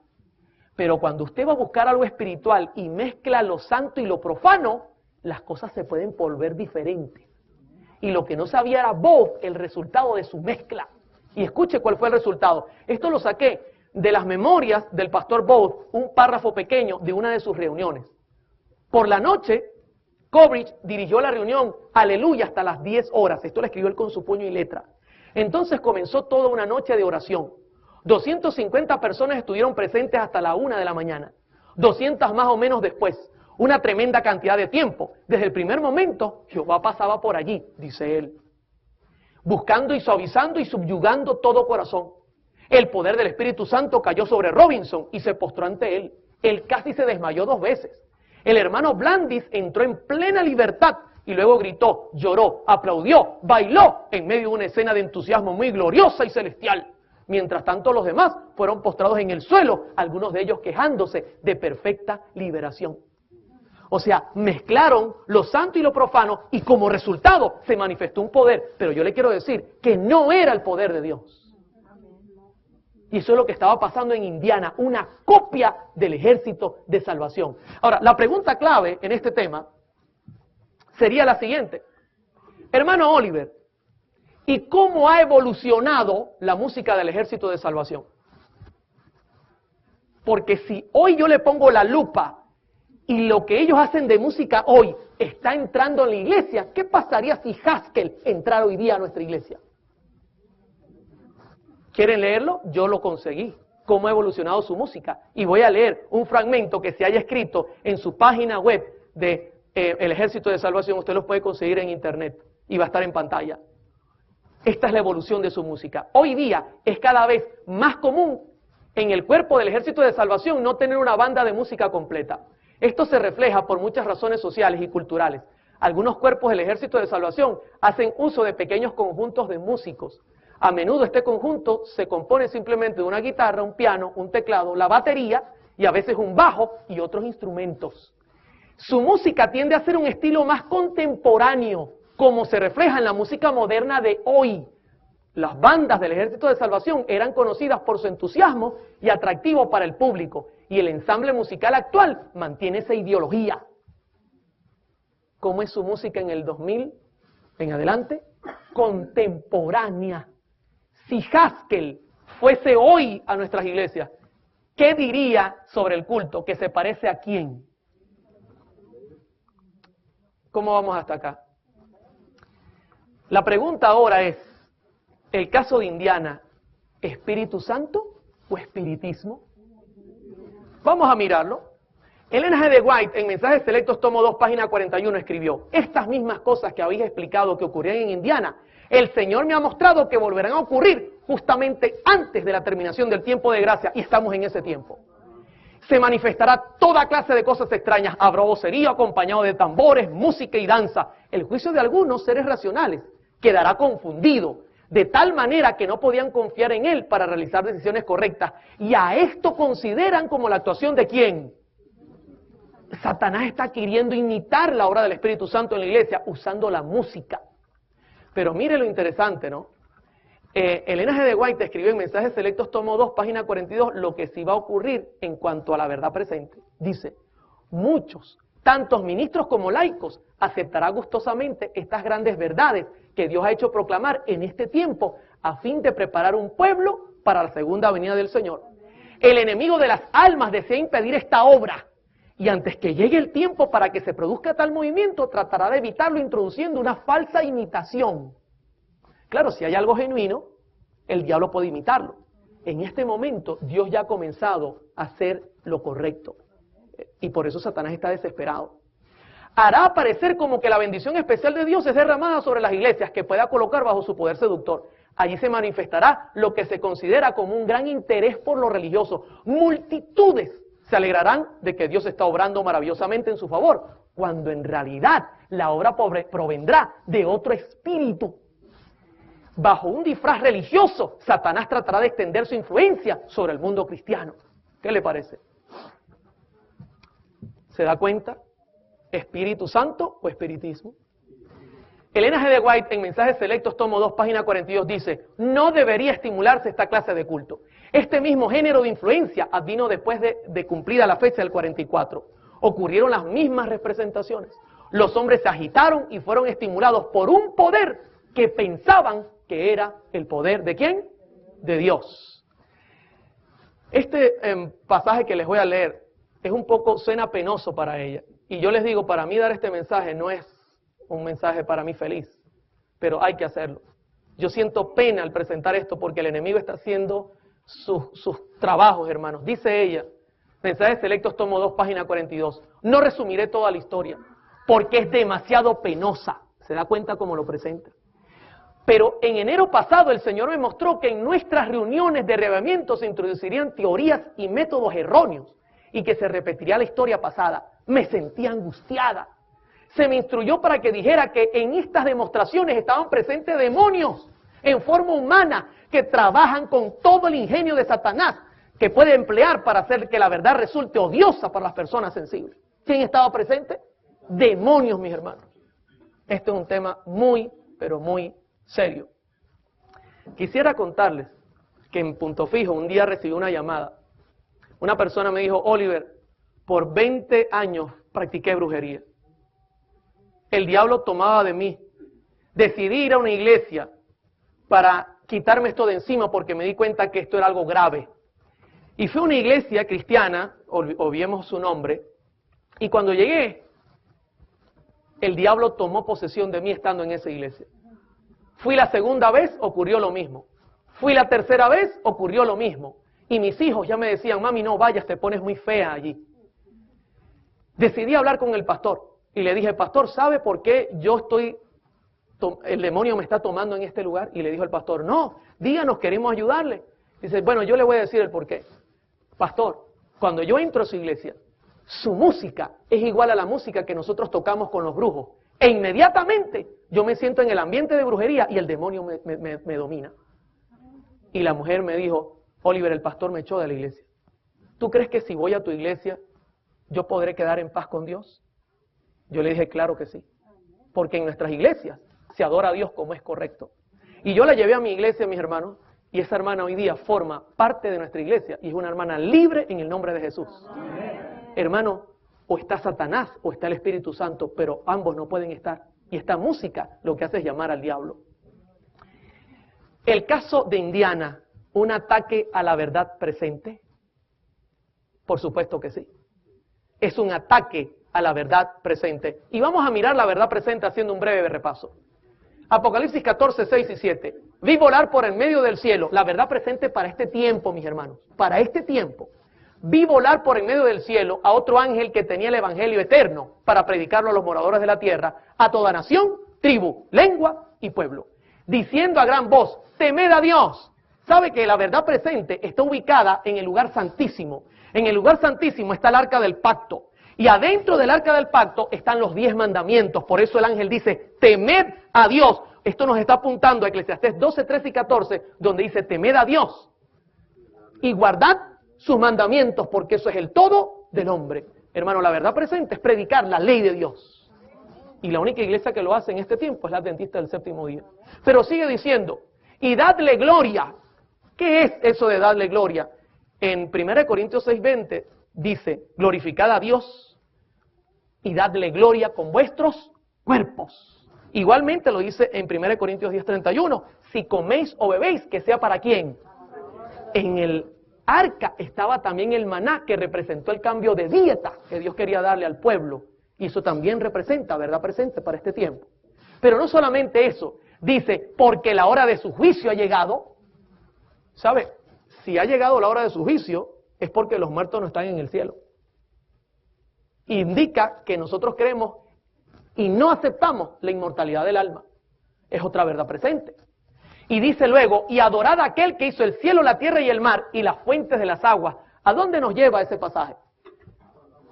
Pero cuando usted va a buscar algo espiritual y mezcla lo santo y lo profano, las cosas se pueden volver diferentes. Y lo que no sabía era Bob, el resultado de su mezcla. Y escuche cuál fue el resultado. Esto lo saqué de las memorias del pastor Bob, un párrafo pequeño de una de sus reuniones. Por la noche, Coleridge dirigió la reunión, aleluya, hasta las 10 horas. Esto lo escribió él con su puño y letra. Entonces comenzó toda una noche de oración. 250 personas estuvieron presentes hasta la 1 de la mañana. 200 más o menos después. Una tremenda cantidad de tiempo. Desde el primer momento, Jehová pasaba por allí, dice él, buscando y suavizando y subyugando todo corazón. El poder del Espíritu Santo cayó sobre Robinson y se postró ante él. Él casi se desmayó 2 veces. El hermano Blandis entró en plena libertad y luego gritó, lloró, aplaudió, bailó en medio de una escena de entusiasmo muy gloriosa y celestial. Mientras tanto los demás fueron postrados en el suelo, algunos de ellos quejándose de perfecta liberación. O sea, mezclaron lo santo y lo profano y como resultado se manifestó un poder. Pero yo le quiero decir que no era el poder de Dios. Y eso es lo que estaba pasando en Indiana, una copia del ejército de salvación. Ahora, la pregunta clave en este tema sería la siguiente. Hermano Oliver, ¿y cómo ha evolucionado la música del ejército de salvación? Porque si hoy yo le pongo la lupa y lo que ellos hacen de música hoy está entrando en la iglesia, ¿qué pasaría si Haskell entrara hoy día a nuestra iglesia? ¿Quieren leerlo? Yo lo conseguí. Cómo ha evolucionado su música. Y voy a leer un fragmento que se haya escrito en su página web de el Ejército de Salvación. Usted lo puede conseguir en internet y va a estar en pantalla. Esta es la evolución de su música. Hoy día es cada vez más común en el cuerpo del Ejército de Salvación no tener una banda de música completa. Esto se refleja por muchas razones sociales y culturales. Algunos cuerpos del Ejército de Salvación hacen uso de pequeños conjuntos de músicos. A menudo este conjunto se compone simplemente de una guitarra, un piano, un teclado, la batería y a veces un bajo y otros instrumentos. Su música tiende a ser un estilo más contemporáneo, como se refleja en la música moderna de hoy. Las bandas del Ejército de Salvación eran conocidas por su entusiasmo y atractivo para el público, y el ensamble musical actual mantiene esa ideología. ¿Cómo es su música en el 2000 en adelante? Contemporánea. Si Haskell fuese hoy a nuestras iglesias, ¿qué diría sobre el culto? ¿Que se parece a quién? ¿Cómo vamos hasta acá? La pregunta ahora es, ¿el caso de Indiana, Espíritu Santo o espiritismo? Vamos a mirarlo. Ellen G. de White, en Mensajes Selectos, tomo 2, página 41, escribió, estas mismas cosas que habéis explicado que ocurrían en Indiana, el Señor me ha mostrado que volverán a ocurrir justamente antes de la terminación del tiempo de gracia, y estamos en ese tiempo. Se manifestará toda clase de cosas extrañas, habrá vocerío acompañado de tambores, música y danza. El juicio de algunos seres racionales quedará confundido, de tal manera que no podían confiar en él para realizar decisiones correctas. Y a esto consideran como la actuación de ¿quién? Satanás está queriendo imitar la obra del Espíritu Santo en la iglesia usando la música. Pero mire lo interesante, ¿no? Ellen G. de White escribió en Mensajes Selectos, tomo 2, página 42, lo que sí va a ocurrir en cuanto a la verdad presente. Dice, muchos, tantos ministros como laicos, aceptarán gustosamente estas grandes verdades que Dios ha hecho proclamar en este tiempo a fin de preparar un pueblo para la segunda venida del Señor. El enemigo de las almas desea impedir esta obra y antes que llegue el tiempo para que se produzca tal movimiento, tratará de evitarlo introduciendo una falsa imitación Claro, si hay algo genuino, el diablo puede imitarlo. En este momento, Dios ya ha comenzado a hacer lo correcto. Y por eso Satanás está desesperado. Hará parecer como que la bendición especial de Dios es derramada sobre las iglesias que pueda colocar bajo su poder seductor. Allí se manifestará lo que se considera como un gran interés por lo religioso. Multitudes se alegrarán de que Dios está obrando maravillosamente en su favor, cuando en realidad la obra provendrá de otro espíritu. Bajo un disfraz religioso, Satanás tratará de extender su influencia sobre el mundo cristiano. ¿Qué le parece? ¿Se da cuenta? ¿Espíritu Santo o espiritismo? Elena G. de White, en Mensajes Selectos, tomo 2, página 42, dice: no debería estimularse esta clase de culto. Este mismo género de influencia vino después de cumplida la fecha del 44. Ocurrieron las mismas representaciones. Los hombres se agitaron y fueron estimulados por un poder que pensaban que era el poder ¿de quién? De Dios. Este pasaje que les voy a leer es un poco, suena penoso para ella. Y yo les digo, para mí dar este mensaje no es un mensaje para mí feliz, pero hay que hacerlo. Yo siento pena al presentar esto porque el enemigo está haciendo sus trabajos, hermanos. Dice ella, Mensajes Selectos, tomo 2, página 42. No resumiré toda la historia porque es demasiado penosa. ¿Se da cuenta cómo lo presenta? Pero en enero pasado el Señor me mostró que en nuestras reuniones de reavivamiento se introducirían teorías y métodos erróneos y que se repetiría la historia pasada. Me sentía angustiada. Se me instruyó para que dijera que en estas demostraciones estaban presentes demonios en forma humana que trabajan con todo el ingenio de Satanás que puede emplear para hacer que la verdad resulte odiosa para las personas sensibles. ¿Quién estaba presente? Demonios, mis hermanos. Este es un tema muy, pero muy serio. Quisiera contarles que en Punto Fijo un día recibí una llamada. Una persona me dijo: Oliver, por 20 años practiqué brujería. El diablo tomaba de mí. Decidí ir a una iglesia para quitarme esto de encima porque me di cuenta que esto era algo grave. Y fui a una iglesia cristiana, olvidemos su nombre, y cuando llegué, el diablo tomó posesión de mí estando en esa iglesia. Fui la segunda vez, ocurrió lo mismo. Fui la tercera vez, ocurrió lo mismo. Y mis hijos ya me decían: mami, no vayas, te pones muy fea allí. Decidí hablar con el pastor y le dije: pastor, ¿sabe por qué el demonio me está tomando en este lugar? Y le dijo el pastor: no, díganos, queremos ayudarle. Dice: bueno, yo le voy a decir el por qué. Pastor, cuando yo entro a su iglesia, su música es igual a la música que nosotros tocamos con los brujos. E inmediatamente yo me siento en el ambiente de brujería y el demonio me domina. Y la mujer me dijo: Oliver, el pastor me echó de la iglesia. ¿Tú crees que si voy a tu iglesia yo podré quedar en paz con Dios? Yo le dije: claro que sí. Porque en nuestras iglesias se adora a Dios como es correcto. Y yo la llevé a mi iglesia, mis hermanos, y esa hermana hoy día forma parte de nuestra iglesia y es una hermana libre en el nombre de Jesús. Hermano, o está Satanás o está el Espíritu Santo, pero ambos no pueden estar. Y esta música lo que hace es llamar al diablo. El caso de Indiana, ¿un ataque a la verdad presente? Por supuesto que sí. Es un ataque a la verdad presente. Y vamos a mirar la verdad presente haciendo un breve repaso. Apocalipsis 14, 6 y 7. Vi volar por el medio del cielo. La verdad presente para este tiempo, mis hermanos. Para este tiempo. Vi volar por en medio del cielo a otro ángel que tenía el evangelio eterno para predicarlo a los moradores de la tierra, a toda nación, tribu, lengua y pueblo, diciendo a gran voz: temed a Dios. Sabe que la verdad presente está ubicada en el lugar santísimo. En el lugar santísimo está el arca del pacto. Y adentro del arca del pacto están los 10 mandamientos. Por eso el ángel dice: temed a Dios. Esto nos está apuntando a Eclesiastés 12, 13 y 14, donde dice: temed a Dios y guardad sus mandamientos, porque eso es el todo del hombre. Hermano, la verdad presente es predicar la ley de Dios. Y la única iglesia que lo hace en este tiempo es la Adventista del Séptimo Día. Pero sigue diciendo: y dadle gloria. ¿Qué es eso de darle gloria? En 1 Corintios 6:20 dice: glorificad a Dios y dadle gloria con vuestros cuerpos. Igualmente lo dice en 1 Corintios 10:31: si coméis o bebéis, que sea para quién. En el arca estaba también el maná, que representó el cambio de dieta que Dios quería darle al pueblo. Y eso también representa verdad presente para este tiempo. Pero no solamente eso, dice, porque la hora de su juicio ha llegado. ¿Sabe? Si ha llegado la hora de su juicio, es porque los muertos no están en el cielo. Indica que nosotros creemos y no aceptamos la inmortalidad del alma. Es otra verdad presente. Y dice luego, y adorad a aquel que hizo el cielo, la tierra y el mar y las fuentes de las aguas. ¿A dónde nos lleva ese pasaje?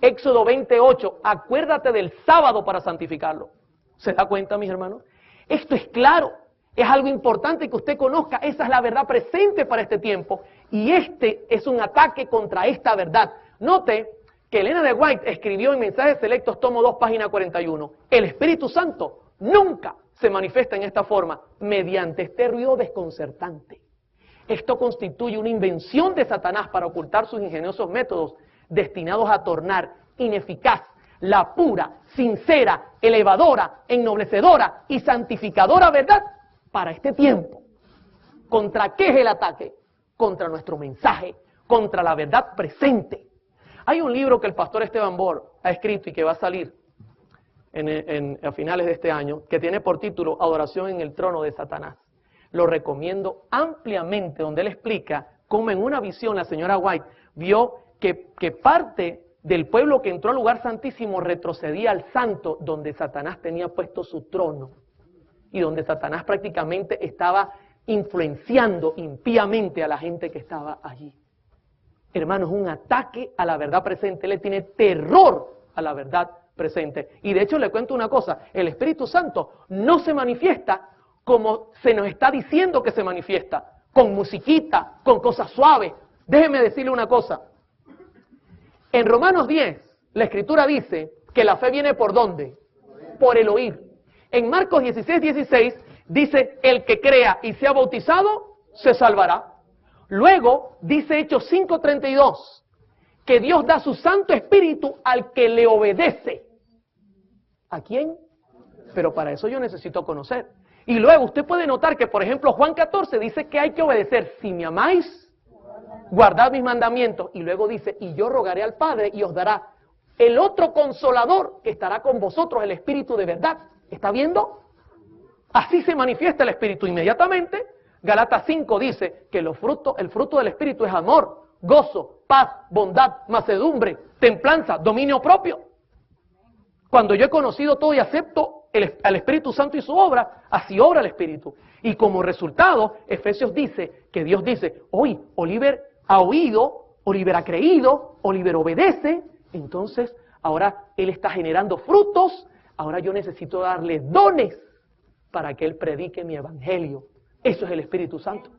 Éxodo 28, acuérdate del sábado para santificarlo. ¿Se da cuenta, mis hermanos? Esto es claro, es algo importante que usted conozca, esa es la verdad presente para este tiempo, y este es un ataque contra esta verdad. Note que Elena de White escribió en Mensajes Selectos, tomo 2, página 41, el Espíritu Santo nunca se manifiesta en esta forma, mediante este ruido desconcertante. Esto constituye una invención de Satanás para ocultar sus ingeniosos métodos destinados a tornar ineficaz la pura, sincera, elevadora, ennoblecedora y santificadora verdad para este tiempo. ¿Contra qué es el ataque? Contra nuestro mensaje, contra la verdad presente. Hay un libro que el pastor Esteban Bor ha escrito y que va a salir a finales de este año, que tiene por título Adoración en el trono de Satanás. Lo recomiendo ampliamente, donde él explica cómo en una visión la señora White vio que parte del pueblo que entró al lugar santísimo retrocedía al santo donde Satanás tenía puesto su trono y donde Satanás prácticamente estaba influenciando impíamente a la gente que estaba allí. Hermanos, un ataque a la verdad presente. Él le tiene terror a la verdad presente. Y de hecho le cuento una cosa, el Espíritu Santo no se manifiesta como se nos está diciendo que se manifiesta, con musiquita, con cosas suaves. Déjeme decirle una cosa. En Romanos 10, la Escritura dice que la fe viene ¿por dónde? Por el oír. En Marcos 16 dice, el que crea y sea bautizado, se salvará. Luego, dice Hechos 5:32, que Dios da su Santo Espíritu al que le obedece. ¿A quién? Pero para eso yo necesito conocer. Y luego usted puede notar que, por ejemplo, Juan 14 dice que hay que obedecer. Si me amáis, guardad mis mandamientos. Y luego dice, y yo rogaré al Padre y os dará el otro consolador que estará con vosotros, el Espíritu de verdad. ¿Está viendo? Así se manifiesta el Espíritu inmediatamente. Galatas 5 dice que el fruto del Espíritu es amor, gozo, paz, bondad, mansedumbre, templanza, dominio propio. Cuando yo he conocido todo y acepto al Espíritu Santo y su obra, así obra el Espíritu. Y como resultado, Efesios dice que Dios dice, hoy Oliver ha oído, Oliver ha creído, Oliver obedece, entonces ahora él está generando frutos, ahora yo necesito darle dones para que él predique mi evangelio. Eso es el Espíritu Santo.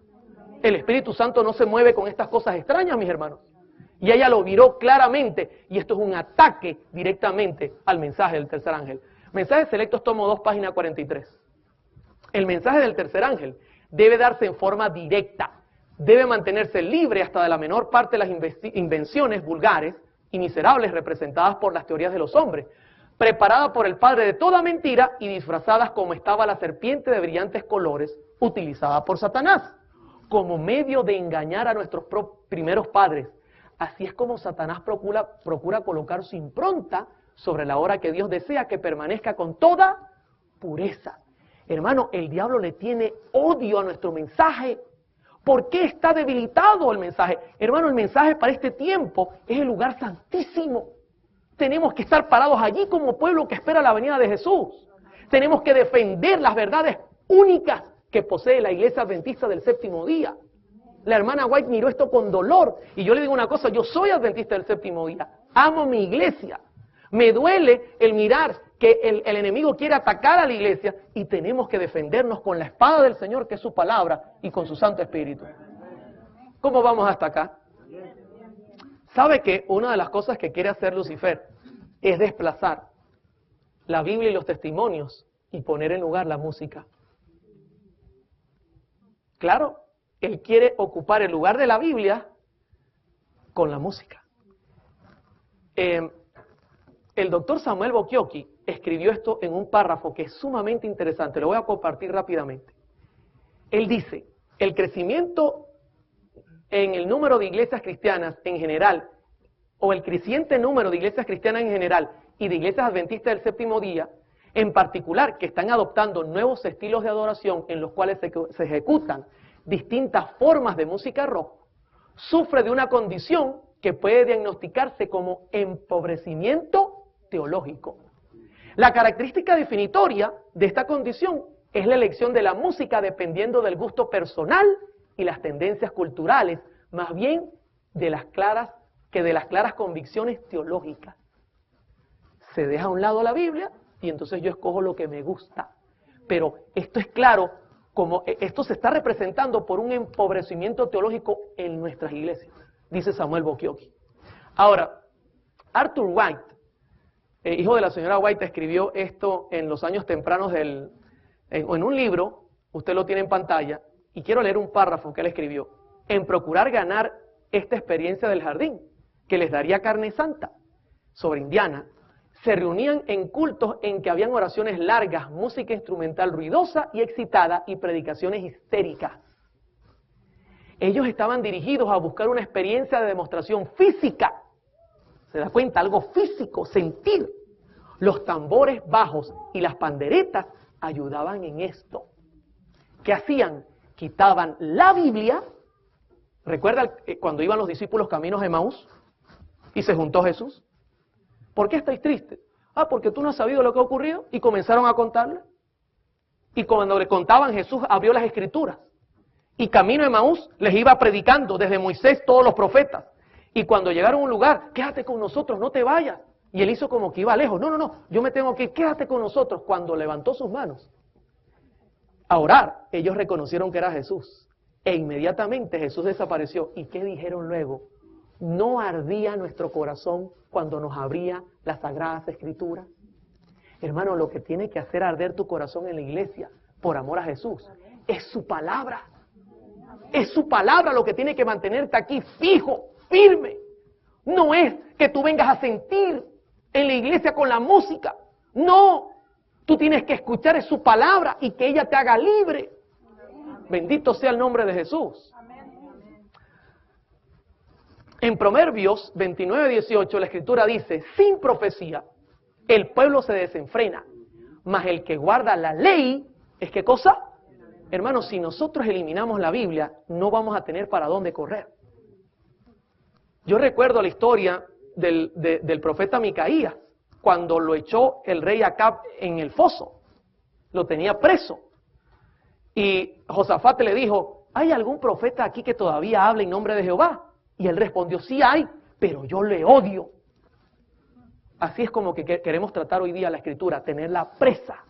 El Espíritu Santo no se mueve con estas cosas extrañas, mis hermanos. Y ella lo miró claramente, y esto es un ataque directamente al mensaje del tercer ángel. Mensajes Selectos, tomo 2, página 43. El mensaje del tercer ángel debe darse en forma directa, debe mantenerse libre hasta de la menor parte de las invenciones vulgares y miserables representadas por las teorías de los hombres, preparadas por el padre de toda mentira y disfrazadas como estaba la serpiente de brillantes colores utilizada por Satanás, como medio de engañar a nuestros primeros padres. Así es como Satanás procura colocar su impronta sobre la obra que Dios desea que permanezca con toda pureza. Hermano, el diablo le tiene odio a nuestro mensaje. ¿Por qué está debilitado el mensaje? Hermano, el mensaje para este tiempo es el lugar santísimo. Tenemos que estar parados allí como pueblo que espera la venida de Jesús. Tenemos que defender las verdades únicas que posee la Iglesia Adventista del Séptimo Día. La hermana White miró esto con dolor. Y yo le digo una cosa, yo soy Adventista del Séptimo Día. Amo mi iglesia. Me duele el mirar que el enemigo quiere atacar a la iglesia y tenemos que defendernos con la espada del Señor, que es su palabra, y con su Santo Espíritu. ¿Cómo vamos hasta acá? ¿Sabe que una de las cosas que quiere hacer Lucifer es desplazar la Biblia y los testimonios y poner en lugar la música? Claro, él quiere ocupar el lugar de la Biblia con la música. El doctor Samuel Bocchiocchi escribió esto en un párrafo que es sumamente interesante. Lo voy a compartir rápidamente. Él dice, el crecimiento en el número de iglesias cristianas en general, o el creciente número de iglesias cristianas en general y de iglesias adventistas del séptimo día, en particular que están adoptando nuevos estilos de adoración en los cuales se ejecutan distintas formas de música rock, sufre de una condición que puede diagnosticarse como empobrecimiento teológico. La característica definitoria de esta condición es la elección de la música dependiendo del gusto personal y las tendencias culturales, más bien de las claras convicciones teológicas. Se deja a un lado la Biblia y entonces yo escojo lo que me gusta. Pero esto es claro, como esto se está representando por un empobrecimiento teológico en nuestras iglesias, dice Samuel Bokioki. Ahora, Arthur White, hijo de la señora White, escribió esto en los años tempranos en un libro, usted lo tiene en pantalla, y quiero leer un párrafo que él escribió, en procurar ganar esta experiencia del jardín, que les daría carne santa, sobre Indiana, se reunían en cultos en que habían oraciones largas, música instrumental ruidosa y excitada y predicaciones histéricas. Ellos estaban dirigidos a buscar una experiencia de demostración física. ¿Se da cuenta? Algo físico, sentir. Los tambores bajos y las panderetas ayudaban en esto. ¿Qué hacían? Quitaban la Biblia. ¿Recuerda cuando iban los discípulos caminos de Emaús y se juntó Jesús? ¿Por qué estáis tristes? Ah, porque tú no has sabido lo que ha ocurrido. Y comenzaron a contarle. Y cuando le contaban, Jesús abrió las Escrituras. Y camino de Emaús les iba predicando desde Moisés todos los profetas. Y cuando llegaron a un lugar, quédate con nosotros, no te vayas. Y él hizo como que iba lejos. No, yo me tengo que ir, quédate con nosotros. Cuando levantó sus manos a orar, ellos reconocieron que era Jesús. E inmediatamente Jesús desapareció. ¿Y qué dijeron luego? ¿No ardía nuestro corazón cuando nos abría las Sagradas Escrituras? Hermano, lo que tiene que hacer arder tu corazón en la iglesia, por amor a Jesús, es su palabra. Es su palabra lo que tiene que mantenerte aquí fijo, firme. No es que tú vengas a sentir en la iglesia con la música. No, tú tienes que escuchar es su palabra y que ella te haga libre. Bendito sea el nombre de Jesús. En Proverbios 29:18 la Escritura dice, sin profecía el pueblo se desenfrena, mas el que guarda la ley, ¿es qué cosa? Hermanos, si nosotros eliminamos la Biblia, no vamos a tener para dónde correr. Yo recuerdo la historia del profeta Micaías, cuando lo echó el rey Acab en el foso, lo tenía preso. Y Josafat le dijo, ¿hay algún profeta aquí que todavía habla en nombre de Jehová? Y él respondió, sí hay, pero yo le odio. Así es como que queremos tratar hoy día la Escritura, tenerla presa.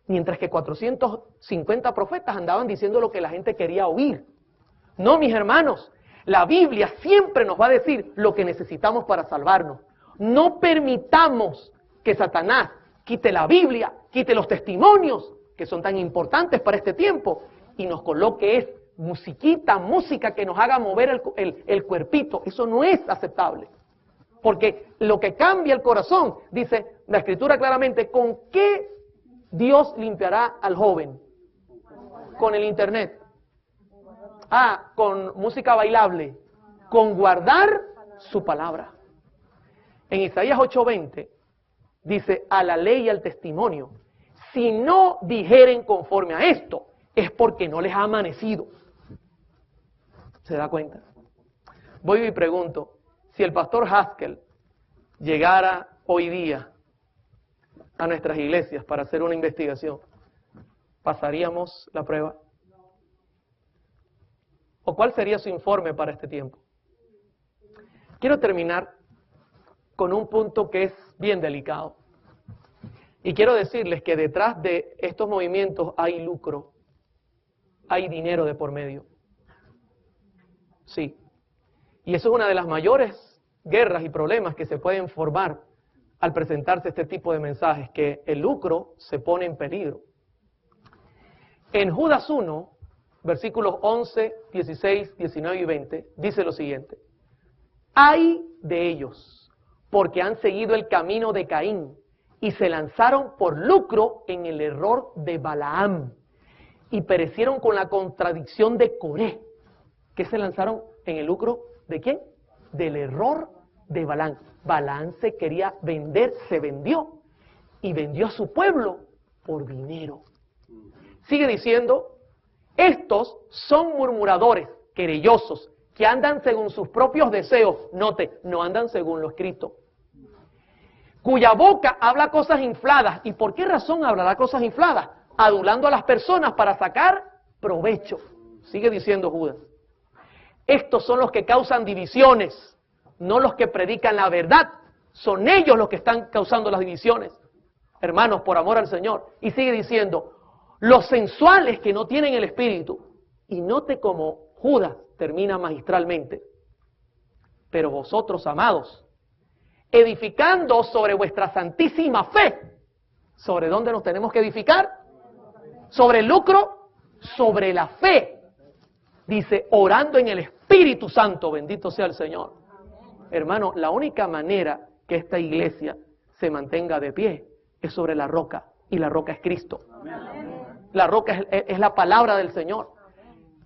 Mientras que 450 profetas andaban diciendo lo que la gente quería oír. No, mis hermanos, la Biblia siempre nos va a decir lo que necesitamos para salvarnos. No permitamos que Satanás quite la Biblia, quite los testimonios, que son tan importantes para este tiempo, y nos coloque música que nos haga mover el cuerpito. Eso no es aceptable. Porque lo que cambia el corazón, dice la Escritura claramente, ¿con qué Dios limpiará al joven? Con el internet. Con música bailable. Con guardar su palabra. En Isaías 8:20 dice, a la ley y al testimonio, si no dijeren conforme a esto, es porque no les ha amanecido. ¿Se da cuenta? Voy y pregunto, si el pastor Haskell llegara hoy día a nuestras iglesias para hacer una investigación, ¿pasaríamos la prueba? ¿O cuál sería su informe para este tiempo? Quiero terminar con un punto que es bien delicado. Y quiero decirles que detrás de estos movimientos hay lucro, hay dinero de por medio. Sí. Y eso es una de las mayores guerras y problemas que se pueden formar al presentarse este tipo de mensajes, que el lucro se pone en peligro. En Judas 1, versículos 11, 16, 19 y 20, dice lo siguiente. Ay de ellos, porque han seguido el camino de Caín y se lanzaron por lucro en el error de Balaam y perecieron con la contradicción de Coré. ¿Qué se lanzaron en el lucro de quién? Del error de Balaam. Balaam se quería vender, se vendió. y vendió a su pueblo por dinero. Sigue diciendo, estos son murmuradores, querellosos, que andan según sus propios deseos. Note, no andan según lo escrito. Cuya boca habla cosas infladas. ¿Y por qué razón hablará cosas infladas? Adulando a las personas para sacar provecho. Sigue diciendo Judas. Estos son los que causan divisiones, no los que predican la verdad. Son ellos los que están causando las divisiones. Hermanos, por amor al Señor. Y sigue diciendo, los sensuales que no tienen el Espíritu. Y note cómo Judas termina magistralmente. Pero vosotros, amados, edificando sobre vuestra santísima fe. ¿Sobre dónde nos tenemos que edificar? Sobre el lucro, sobre la fe. Dice, orando en el Espíritu Santo, bendito sea el Señor. Hermano, la única manera que esta iglesia se mantenga de pie es sobre la roca, y la roca es Cristo. La roca es la palabra del Señor,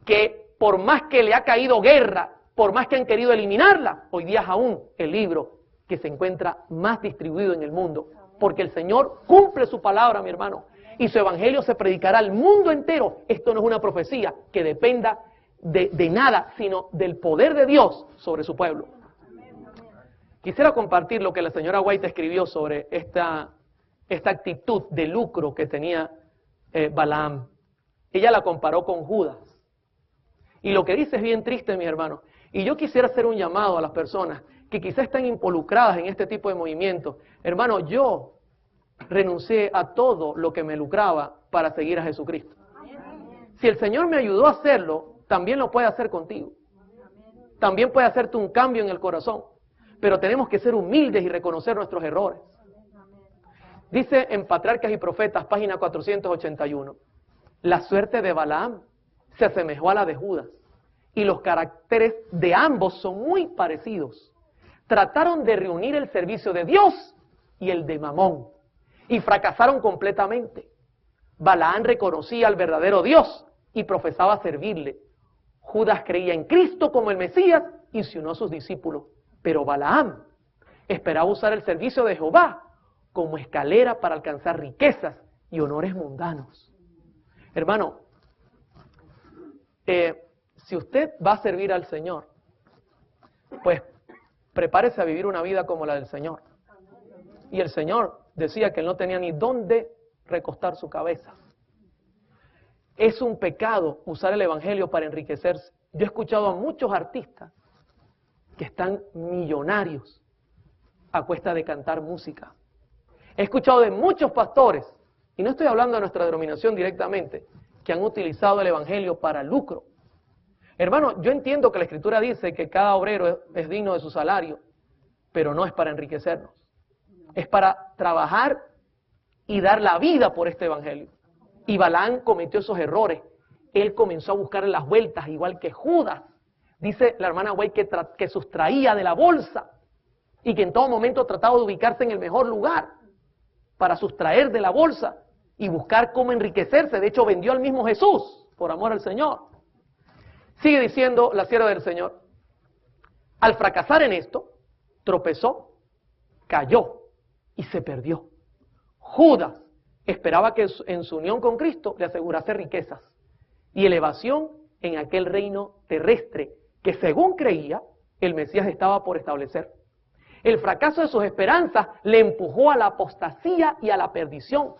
que por más que le ha caído guerra, por más que han querido eliminarla, hoy día es aún el libro que se encuentra más distribuido en el mundo, porque el Señor cumple su palabra, mi hermano, y su evangelio se predicará al mundo entero. Esto no es una profecía que dependa de nada, sino del poder de Dios sobre su pueblo. Quisiera compartir lo que la señora White escribió sobre esta actitud de lucro que tenía Balaam. Ella la comparó con Judas. Y lo que dice es bien triste, mi hermano. Y yo quisiera hacer un llamado a las personas que quizás están involucradas en este tipo de movimientos. Hermano, yo renuncié a todo lo que me lucraba para seguir a Jesucristo. Si el Señor me ayudó a hacerlo, también lo puede hacer contigo. También puede hacerte un cambio en el corazón. Pero tenemos que ser humildes y reconocer nuestros errores. Dice en Patriarcas y Profetas, página 481, la suerte de Balaam se asemejó a la de Judas, y los caracteres de ambos son muy parecidos. Trataron de reunir el servicio de Dios y el de Mamón, y fracasaron completamente. Balaam reconocía al verdadero Dios y profesaba servirle. Judas creía en Cristo como el Mesías y se unió a sus discípulos. Pero Balaam esperaba usar el servicio de Jehová como escalera para alcanzar riquezas y honores mundanos. Hermano, si usted va a servir al Señor, pues prepárese a vivir una vida como la del Señor. Y el Señor decía que él no tenía ni dónde recostar su cabeza. Es un pecado usar el Evangelio para enriquecerse. Yo he escuchado a muchos artistas que están millonarios a cuesta de cantar música. He escuchado de muchos pastores, y no estoy hablando de nuestra denominación directamente, que han utilizado el Evangelio para lucro. Hermano, yo entiendo que la Escritura dice que cada obrero es digno de su salario, pero no es para enriquecernos. Es para trabajar y dar la vida por este Evangelio. Y Balaam cometió esos errores. Él comenzó a buscar las vueltas, igual que Judas. Dice la hermana White que sustraía de la bolsa y que en todo momento trataba de ubicarse en el mejor lugar para sustraer de la bolsa y buscar cómo enriquecerse. De hecho, vendió al mismo Jesús por amor al Señor. Sigue diciendo la sierva del Señor. Al fracasar en esto, tropezó, cayó y se perdió. Judas esperaba que en su unión con Cristo le asegurase riquezas y elevación en aquel reino terrestre que, según creía, el Mesías estaba por establecer. El fracaso de sus esperanzas le empujó a la apostasía y a la perdición.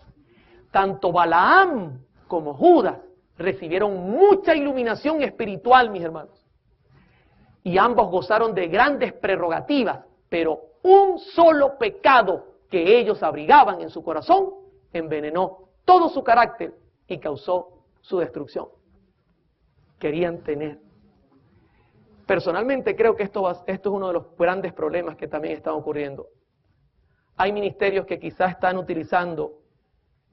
Tanto Balaam como Judas recibieron mucha iluminación espiritual, mis hermanos. Y ambos gozaron de grandes prerrogativas, pero un solo pecado que ellos abrigaban en su corazón envenenó todo su carácter y causó su destrucción. Querían tener. Personalmente creo que esto es uno de los grandes problemas que también están ocurriendo. Hay ministerios que quizás están utilizando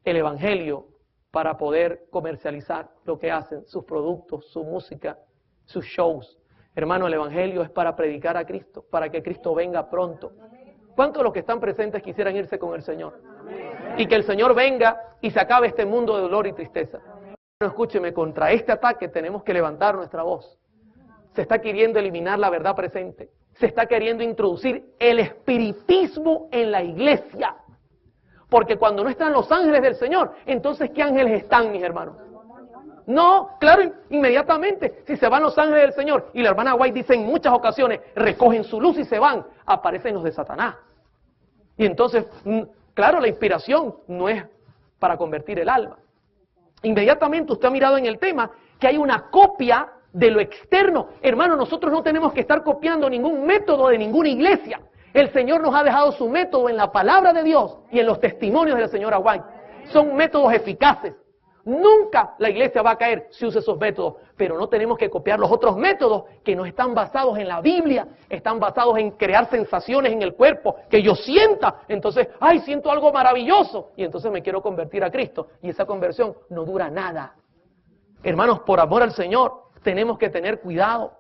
el Evangelio para poder comercializar lo que hacen, sus productos, su música, sus shows. Hermano, el Evangelio es para predicar a Cristo, para que Cristo venga pronto. ¿Cuántos de los que están presentes quisieran irse con el Señor? Y que el Señor venga y se acabe este mundo de dolor y tristeza. No, escúcheme, contra este ataque tenemos que levantar nuestra voz. Se está queriendo eliminar la verdad presente. Se está queriendo introducir el espiritismo en la iglesia. Porque cuando no están los ángeles del Señor, entonces ¿qué ángeles están, mis hermanos? No, claro, inmediatamente, si se van los ángeles del Señor, y la hermana White dice en muchas ocasiones, recogen su luz y se van, aparecen los de Satanás. Y entonces, claro, la inspiración no es para convertir el alma. Inmediatamente usted ha mirado en el tema que hay una copia de lo externo. Hermano, nosotros no tenemos que estar copiando ningún método de ninguna iglesia. El Señor nos ha dejado su método en la palabra de Dios y en los testimonios de la señora White. Son métodos eficaces. Nunca la iglesia va a caer si usa esos métodos, pero no tenemos que copiar los otros métodos que no están basados en la Biblia, están basados en crear sensaciones en el cuerpo, que yo sienta, entonces, ay, siento algo maravilloso, y entonces me quiero convertir a Cristo, y esa conversión no dura nada. Hermanos, por amor al Señor, tenemos que tener cuidado,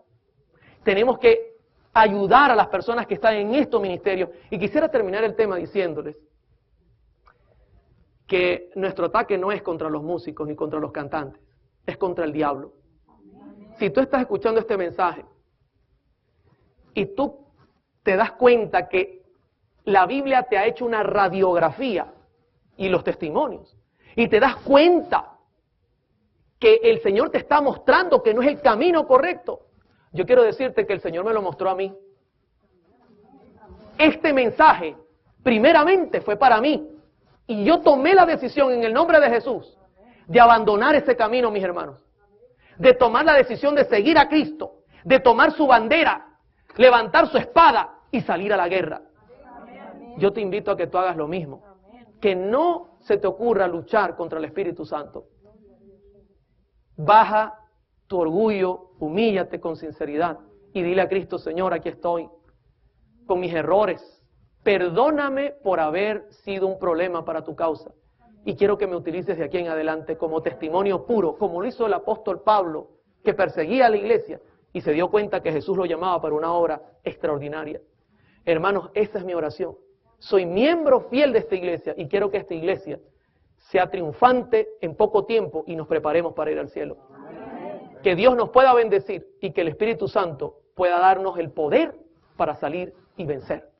tenemos que ayudar a las personas que están en estos ministerios, y quisiera terminar el tema diciéndoles que nuestro ataque no es contra los músicos ni contra los cantantes, es contra el diablo. Si tú estás escuchando este mensaje y tú te das cuenta que la Biblia te ha hecho una radiografía y los testimonios, y te das cuenta que el Señor te está mostrando que no es el camino correcto, yo quiero decirte que el Señor me lo mostró a mí. Este mensaje primeramente fue para mí. Y yo tomé la decisión en el nombre de Jesús de abandonar ese camino, mis hermanos. De tomar la decisión de seguir a Cristo, de tomar su bandera, levantar su espada y salir a la guerra. Yo te invito a que tú hagas lo mismo. Que no se te ocurra luchar contra el Espíritu Santo. Baja tu orgullo, humíllate con sinceridad y dile a Cristo: Señor, aquí estoy con mis errores. Perdóname por haber sido un problema para tu causa. Y quiero que me utilices de aquí en adelante como testimonio puro, como lo hizo el apóstol Pablo, que perseguía a la iglesia y se dio cuenta que Jesús lo llamaba para una obra extraordinaria. Hermanos, esa es mi oración. Soy miembro fiel de esta iglesia y quiero que esta iglesia sea triunfante en poco tiempo y nos preparemos para ir al cielo. Que Dios nos pueda bendecir y que el Espíritu Santo pueda darnos el poder para salir y vencer.